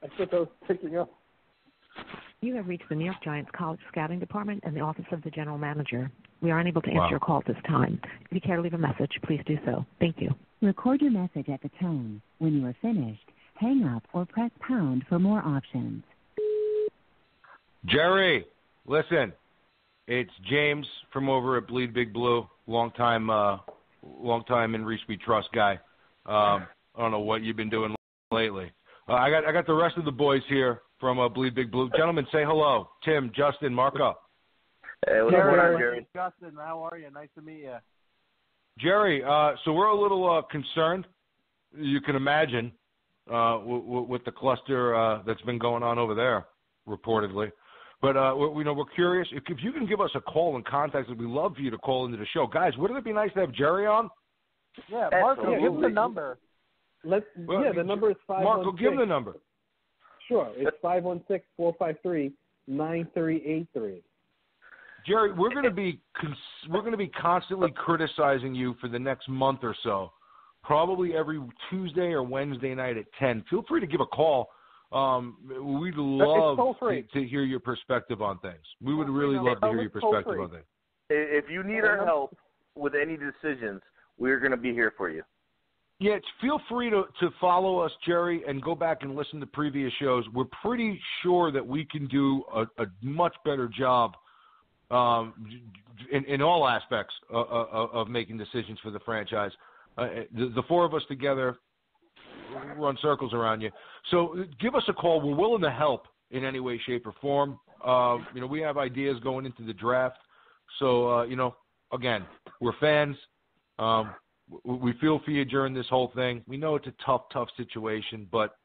I thought I was picking up. You have reached the New York Giants College Scouting Department and the Office of the General Manager. We are unable to answer your call at this time. If you care to leave a message, please do so. Thank you. Record your message at the tone. When you are finished, hang up or press pound for more options. Jerry, listen. It's James from over at Bleedbigblue, long time in Reese We Trust guy. I don't know what you've been doing lately. I got the rest of the boys here from Bleedbigblue. Gentlemen, say hello. Tim, Justin, Marco. Hey, what's going on, Jerry? Justin, how are you? Nice to meet you. Jerry, so we're a little concerned, you can imagine, with the cluster that's been going on over there, reportedly. But we're curious. If you can give us a call and contact us, we'd love for you to call into the show. Guys, wouldn't it be nice to have Jerry on? Yeah, Marco, give him the number. The number is 516. Marco, give him the number. Sure, it's 516-453-9383. Jerry, we're going to be constantly criticizing you for the next month or so, probably every Tuesday or Wednesday night at 10. Feel free to give a call. We'd love to hear your perspective on things. We would really love to hear your perspective on things. If you need our help with any decisions, we're going to be here for you. Yeah, feel free to follow us, Jerry, and go back and listen to previous shows. We're pretty sure that we can do a much better job in all aspects of making decisions for the franchise. The four of us together run circles around you. So give us a call. We're willing to help in any way, shape, or form. We have ideas going into the draft. So, again, we're fans. We feel for you during this whole thing. We know it's a tough situation, but,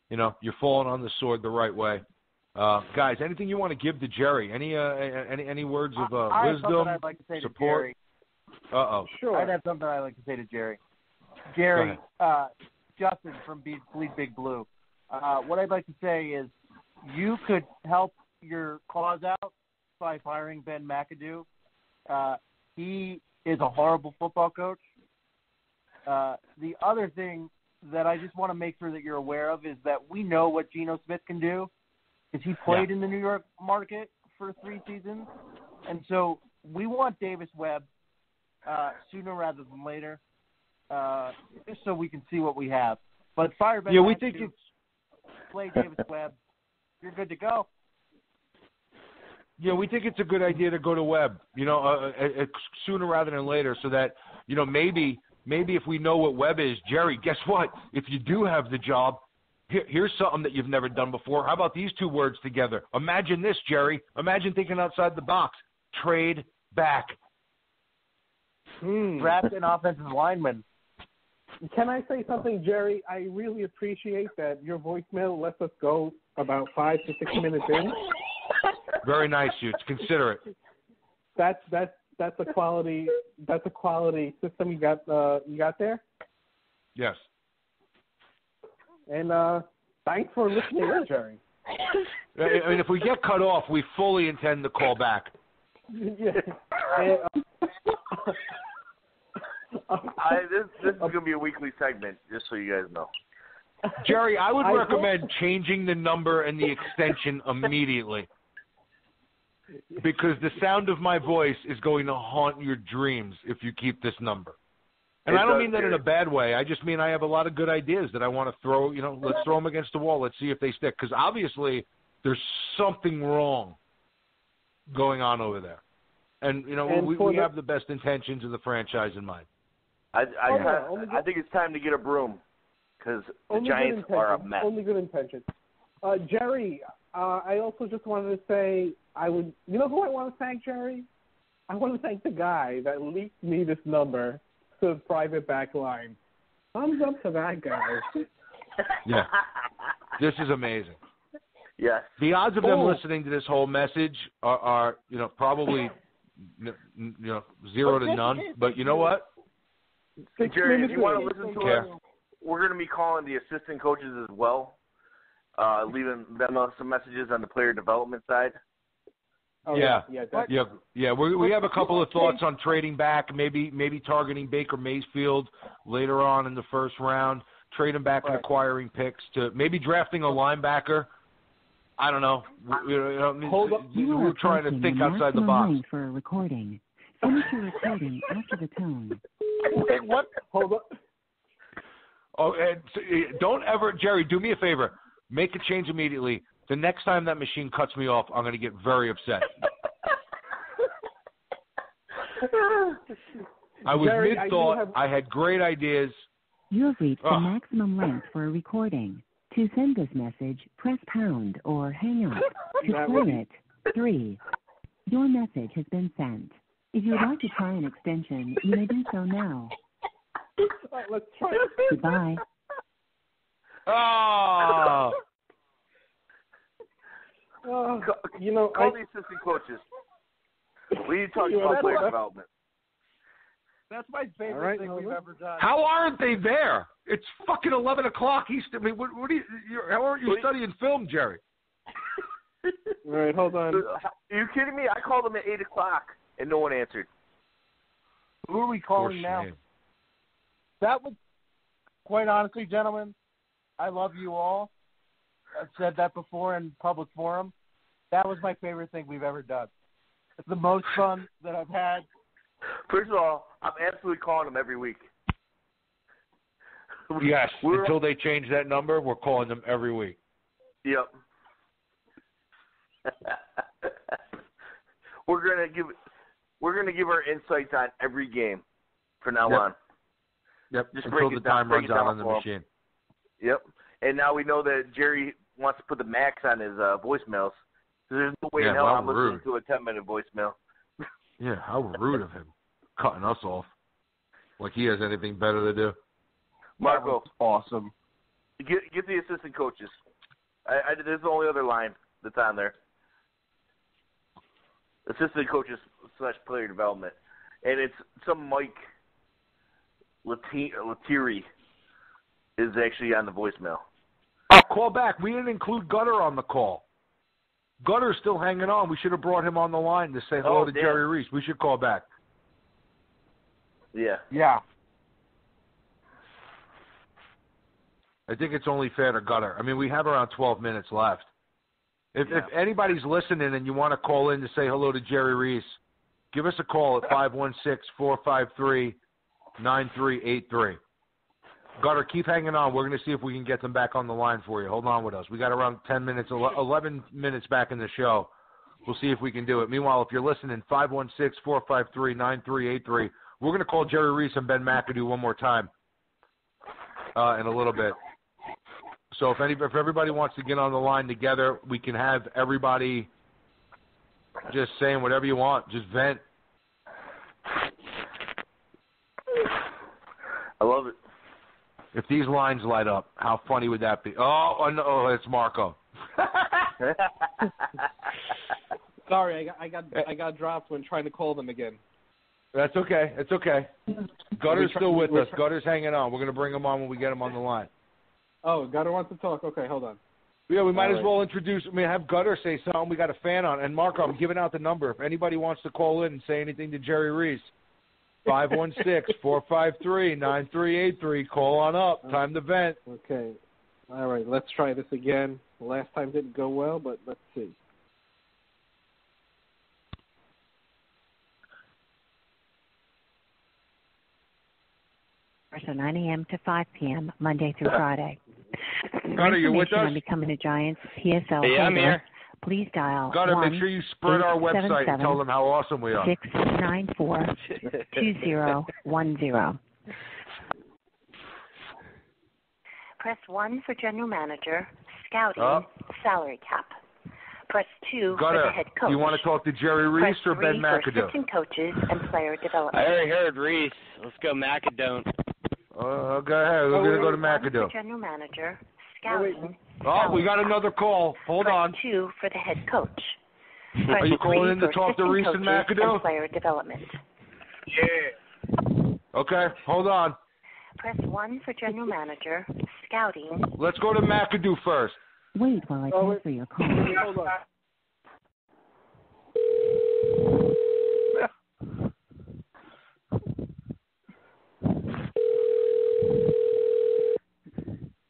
you're falling on the sword the right way. Guys, anything you want to give to Jerry? Any words of wisdom, I'd like to say support? To Jerry. Sure. I'd have something I'd like to say to Jerry. Jerry, Justin from Bleedbigblue. What I'd like to say is you could help your cause out by firing Ben McAdoo. He is a horrible football coach. The other thing that I just want to make sure that you're aware of is that we know what Geno Smith can do, because he played in the New York market for 3 seasons. And so we want Davis Webb sooner rather than later, just so we can see what we have. But fire Ben McAdoo, we think it's play Davis Webb. You're good to go. Yeah, we think it's a good idea to go to Webb, sooner rather than later, so that, maybe if we know what Webb is, Jerry, guess what? If you do have the job, here's something that you've never done before. How about these 2 words together? Imagine this, Jerry. Imagine thinking outside the box. Trade back. Draft an offensive lineman. Can I say something, Jerry? I really appreciate that your voicemail lets us go about 5 to 6 minutes in. Very nice, you. Consider it. That's a quality system you got there. Yes. And thanks for listening in, Jerry. I mean, if we get cut off, we fully intend to call back. Yeah. This is going to be a weekly segment, just so you guys know. Jerry, I would recommend changing the number and the extension immediately, because the sound of my voice is going to haunt your dreams if you keep this number. And I don't mean that in a bad way. I just mean I have a lot of good ideas that I want to throw, let's throw them against the wall. Let's see if they stick, because obviously there's something wrong going on over there. And, we have the best intentions of the franchise in mind. I think it's time to get a broom, because the Giants are a mess. Only good intentions. Jerry, I also just wanted to say who I want to thank, Jerry? I want to thank the guy that leaked me this number to the private back line. Thumbs up to that guy. Yeah. This is amazing. Yes. The odds of them listening to this whole message are probably 0 to none. But you know what? Jerry, if you want to listen to us, we're going to be calling the assistant coaches as well, leaving them some messages on the player development side. Oh, yeah. We have a couple of thoughts on trading back, maybe targeting Baker Mayfield later on in the first round, trading back and acquiring picks to maybe drafting a linebacker. I don't know. We're trying to think outside the box. For a recording. Finish your recording after the tone. Wait, what? Hold on. Oh, and don't ever, Jerry, do me a favor. Make a change immediately. The next time that machine cuts me off, I'm going to get very upset. I was Jerry, mid-thought. I had great ideas. You have reached the maximum length for a recording. To send this message, press pound or hang up. To play it, 3. Your message has been sent. If you would like to try an extension, you may do so now. Right, let's try it. Goodbye. Oh. Call the assistant coaches. We need to talk about player development. That's my favorite thing we've ever done. How aren't they there? It's fucking 11 o'clock Eastern. I mean, what are you? How aren't you studying film, Jerry? All right, hold on. Are you kidding me? I called them at 8 o'clock and no one answered. Who are we calling now? That was, quite honestly, gentlemen, I love you all. I've said that before in public forum. That was my favorite thing we've ever done. It's the most fun that I've had. First of all, I'm absolutely calling them every week. Yes, until they change that number, we're calling them every week. Yep. We're gonna give our insights on every game from now on. Yep. Just until the time runs out on the machine. Yep. And now we know that Jerry wants to put the max on his voicemails. So there's no way in hell I'm listening to a 10-minute voicemail. Yeah, how rude of him, cutting us off like he has anything better to do. Marco, awesome. Get the assistant coaches. There's the only other line that's on there. Assistant coaches / player development, and it's some Mike Lettieri is actually on the voicemail. Oh, call back. We didn't include Gutter on the call. Gutter's still hanging on. We should have brought him on the line to say hello to Jerry Reese. We should call back. Yeah. Yeah. I think it's only fair to Gutter. I mean, we have around 12 minutes left. If anybody's listening and you want to call in to say hello to Jerry Reese, give us a call at 516-453-9383. Gutter, keep hanging on. We're going to see if we can get them back on the line for you. Hold on with us. We got around 10 minutes, 11 minutes back in the show. We'll see if we can do it. Meanwhile, if you're listening, 516-453-9383. We're going to call Jerry Reese and Ben McAdoo one more time in a little bit. So if everybody wants to get on the line together, we can have everybody just saying whatever you want. Just vent. I love it. If these lines light up, how funny would that be? Oh no, it's Marco. Sorry, I got dropped when trying to call them again. That's okay. It's okay. Gutter's still with us. Gutter's hanging on. We're going to bring him on when we get him on the line. Oh, Gutter wants to talk. Okay, hold on. Yeah, we might as well have Gutter say something. We got a fan on. And Marco, I'm giving out the number. If anybody wants to call in and say anything to Jerry Reese, 516-453-9383. Call on up. Time to vent. Okay. All right, let's try this again. The last time didn't go well, but let's see. So 9 a.m. to 5 p.m., Monday through Friday. Gutter, you with us? On becoming a Giants PSL holder, I'm here. Please dial Gutter, make sure you spread our website and tell them how awesome we are. 694-2010. Press 1 for general manager, scouting, salary cap. Press 2 Gutter, for the head coach. You want to talk to Jerry Reese or Ben McAdoo? For assistant coaches and player development. I already heard Reese. Let's go McAdoo. Go ahead. We're going to go to McAdoo. General manager, scouting. We got another call. Hold on. Press 2 for the head coach. Are you calling in to talk to Reese and McAdoo? Player development. Yeah. Okay, hold on. Press 1 for general manager, scouting. Let's go to McAdoo first. Wait while I transfer your call. Hold on.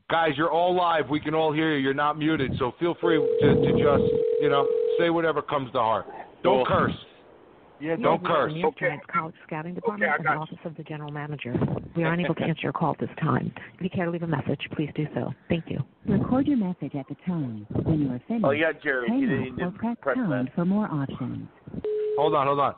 Guys, you're all live. We can all hear you. You're not muted, so feel free to just, say whatever comes to heart. Don't curse. Yeah, don't curse. The New York Giants College Scouting Department and the Office of the General Manager. We are unable to answer your call at this time. If you care to leave a message, please do so. Thank you. Record your message at the tone. When you are finished, Jerry. hang up or press pound for more options. Hold on.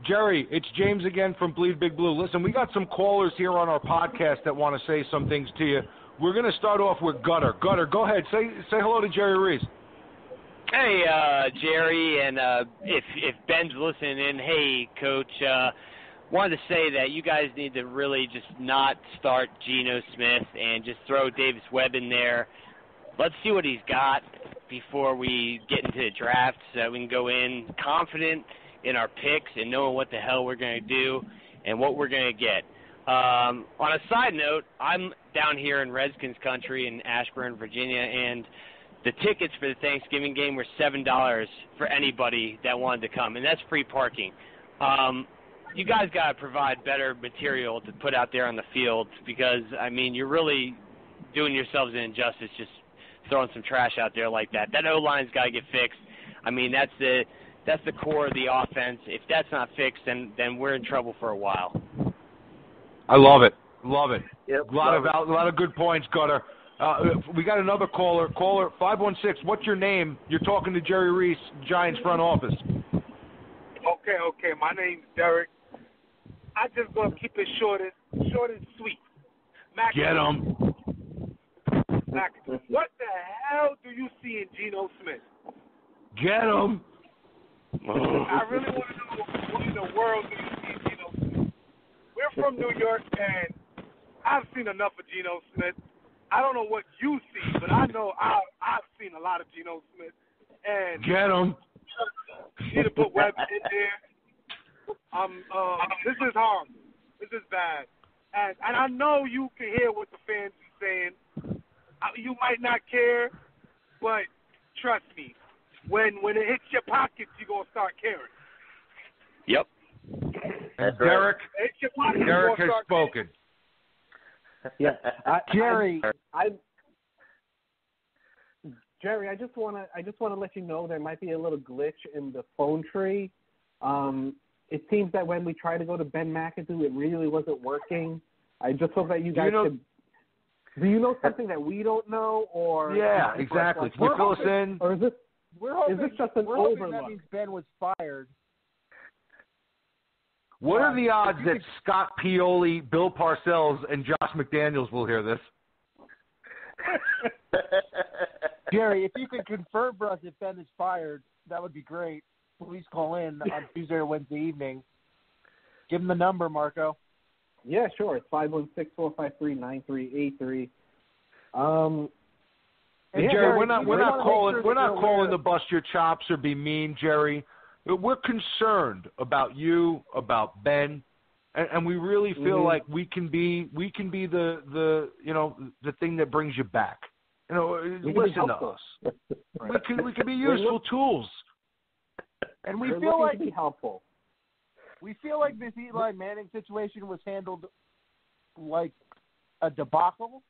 Jerry, it's James again from Bleedbigblue. Listen, we got some callers here on our podcast that want to say some things to you. We're going to start off with Gutter. Gutter, go ahead. Say hello to Jerry Reese. Hey, Jerry, and if Ben's listening in, hey, Coach, wanted to say that you guys need to really just not start Geno Smith and just throw Davis Webb in there. Let's see what he's got before we get into the draft so that we can go in confident in our picks and knowing what the hell we're going to do and what we're going to get. On a side note, I'm down here in Redskins country in Ashburn, Virginia, and the tickets for the Thanksgiving game were $7 for anybody that wanted to come, and that's free parking. You guys got to provide better material to put out there on the field because, you're really doing yourselves an injustice just throwing some trash out there like that. That O-line's got to get fixed. That's the core of the offense. If that's not fixed, then we're in trouble for a while. I love it. Yep, a lot of good points, Gutter. We got another caller. Caller 516. What's your name? You're talking to Jerry Reese, Giants front office. Okay. My name's Derek. I just gonna keep it short and sweet. Get him. What the hell do you see in Geno Smith? Get him. I really want to know what in the world do you see in Geno Smith? We're from New York, and I've seen enough of Geno Smith. I don't know what you see, but I know I've seen a lot of Geno Smith. And get him. You need to put Webb in there. This is horrible. This is bad. And I know you can hear what the fans are saying. You might not care, but trust me, when it hits your pockets, you're gonna start caring. Yep. And Derek has spoken. Yeah, Jerry. Jerry, I just want to let you know there might be a little glitch in the phone tree. It seems that when we tried to go to Ben McAdoo, it really wasn't working. I just hope that you guys could. Do you know something that we don't know, or yeah, exactly? Can you fill us in? Or is this just an overlook? That means Ben was fired. What are the odds that Scott Pioli, Bill Parcells, and Josh McDaniels will hear this? Jerry, if you could confirm for us if Ben is fired, that would be great. Please call in on Tuesday or Wednesday evening. Give him the number, Marco. Yeah, sure. It's 516-453-9383. Hey, Jerry, we're not calling to bust your chops or be mean, Jerry. We're concerned about you, about Ben, and we really feel like we can be the thing that brings you back. Listen to us. We can be useful tools. And we We're feel like to be helpful. We feel like this Eli Manning situation was handled like a debacle,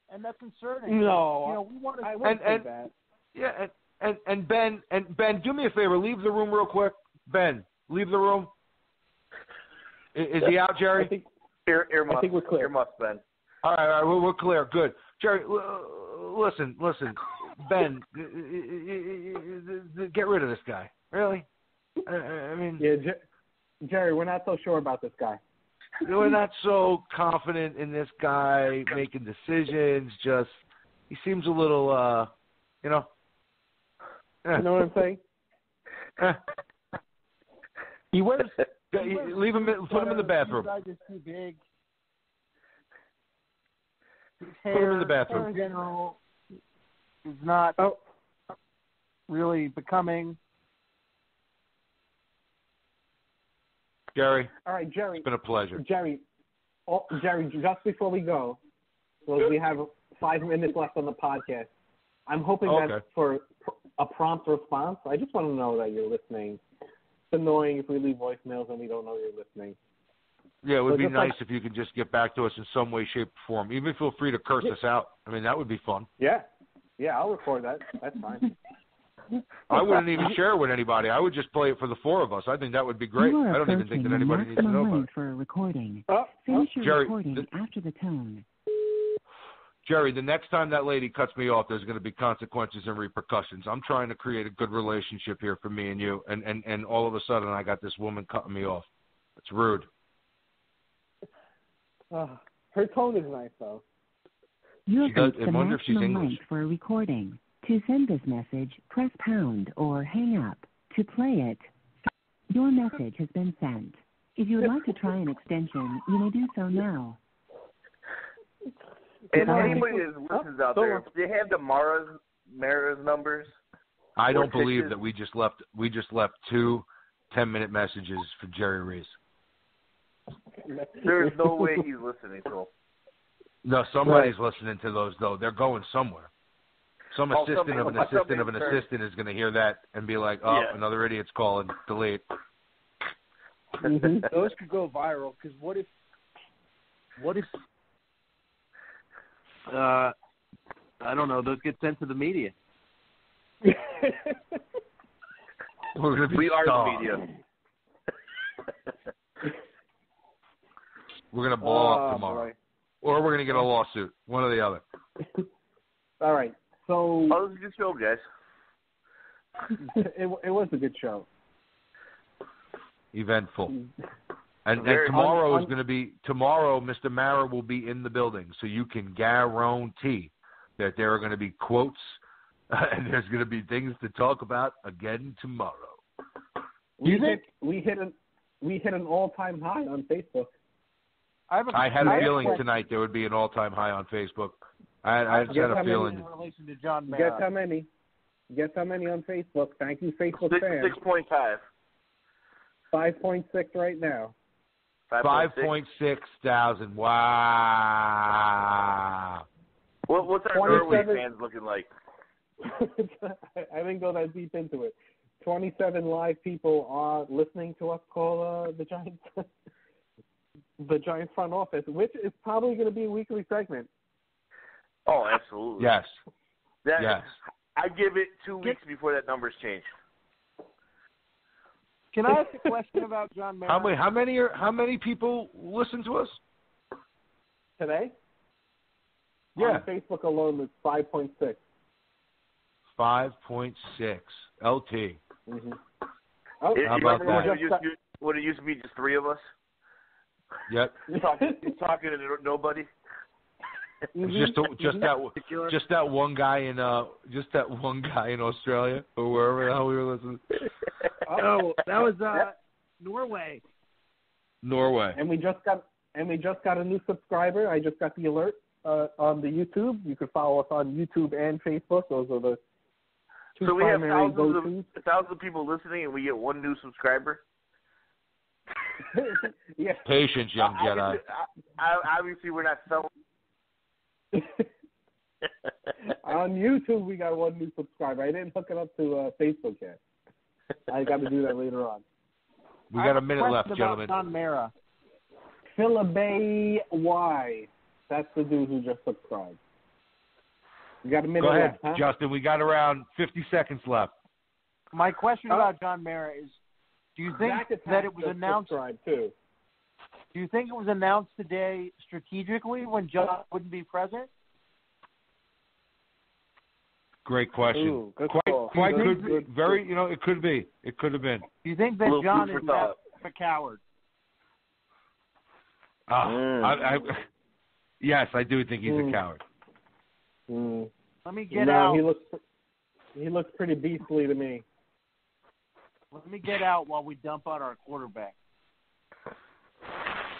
and that's concerning. No, we want to. I wouldn't say that. Yeah, and Ben, do me a favor. Leave the room real quick. Ben, leave the room. Is he out, Jerry? I think we're clear. Earmuffs, Ben. All right, we're clear. Good, Jerry. Listen, Ben. Get rid of this guy. Really? Yeah, Jerry, we're not so sure about this guy. We're not so confident in this guy making decisions. Just he seems a little, You know what I'm saying? He wears. Leave him. Put him in the bathroom. His eyes are too big. Put him in the bathroom. In general, is not really becoming. Jerry. All right, Jerry. It's been a pleasure. Jerry, just before we go, well, we have 5 minutes left on the podcast. I'm hoping that for a prompt response. I just want to know that you're listening. It's annoying if we leave voicemails and we don't know you're listening. Yeah, it would be nice if you could just get back to us in some way, shape, or form. Even feel free to curse us out. I mean, that would be fun. Yeah, I'll record that. That's fine. I wouldn't even share it with anybody. I would just play it for the 4 of us. I think that would be great. I don't even think that anybody needs to know about it. For a recording. Finish your Jerry, recording after the tone. Jerry, the next time that lady cuts me off, there's going to be consequences and repercussions. I'm trying to create a good relationship here for me and you, and all of a sudden I got this woman cutting me off. It's rude. Her tone is nice, though. You have reached the wonder if she's maximum English. length for a recording. To send this message, press pound or hang up. To play it, your message has been sent. If you would like to try an extension, you may do so now. And anybody that listens out there, if they have the Mara's numbers. I don't believe that we just left 2 10-minute messages for Jerry Reese. There's no way he's listening to them. No, somebody's listening to those, though. They're going somewhere. Some assistant of an assistant of an assistant is going to hear that and be like, another idiot's calling. Delete. Those could go viral, because what if I don't know, those get sent to the media. We are the media. We're going to blow up tomorrow. Boy. Or we're going to get a lawsuit. One or the other. All right. So it was a good show, guys. It was a good show. Eventful. And tomorrow is going to be, Mr. Mara will be in the building, so you can guarantee that there are going to be quotes and there's going to be things to talk about again tomorrow. We hit an all-time high on Facebook. I had a feeling tonight there would be an all-time high on Facebook. I just had a feeling. In relation to John Mara. Guess how many? Guess how many on Facebook? Thank you, Facebook fans. 6.5. 5.6 right now. 5.6 thousand. Wow. What's our Norway fans looking like? I didn't go that deep into it. 27 live people are listening to us call the Giants, the Giants front office, which is probably going to be a weekly segment. Oh, absolutely. Yes. Yes. I give it 2 weeks before that number's changed. Can I ask a question about John Mara? How many people listen to us today? Yeah. On Facebook alone, it's 5.6. 5.6 LT. Mm-hmm. How about that? When it used to be just 3 of us? Yep. Talking to nobody. Just that one guy in Australia or wherever the hell we were listening. Oh, that was Norway. Norway. And we just got a new subscriber. I just got the alert on the YouTube. You can follow us on YouTube and Facebook. Those are the two so we have primary go-tos. thousands of people listening, and we get one new subscriber. Yeah. Patience, young Jedi. Obviously, we're not selling. On YouTube, we got one new subscriber. I didn't hook it up to Facebook yet. I got to do that later on. We got a minute left, gentlemen. John Mara. Philibay Y. That's the dude who just subscribed. You got a minute Go ahead, left, huh? Justin. We got around 50 seconds left. My question about John Mara is, do you think that it was announced? Too. Do you think it was announced today strategically when John wouldn't be present? Great question. Ooh, good quite good. Very, it could be. It could have been. Do you think that John is a coward? Yes, I do think he's a coward. Let me get out. He looks pretty beastly to me. Let me get out while we dump out our quarterback.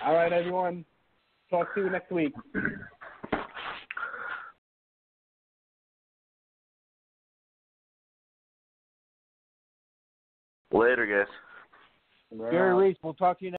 All right, everyone. Talk to you next week. Later, guys. Gary Reese, we'll talk to you next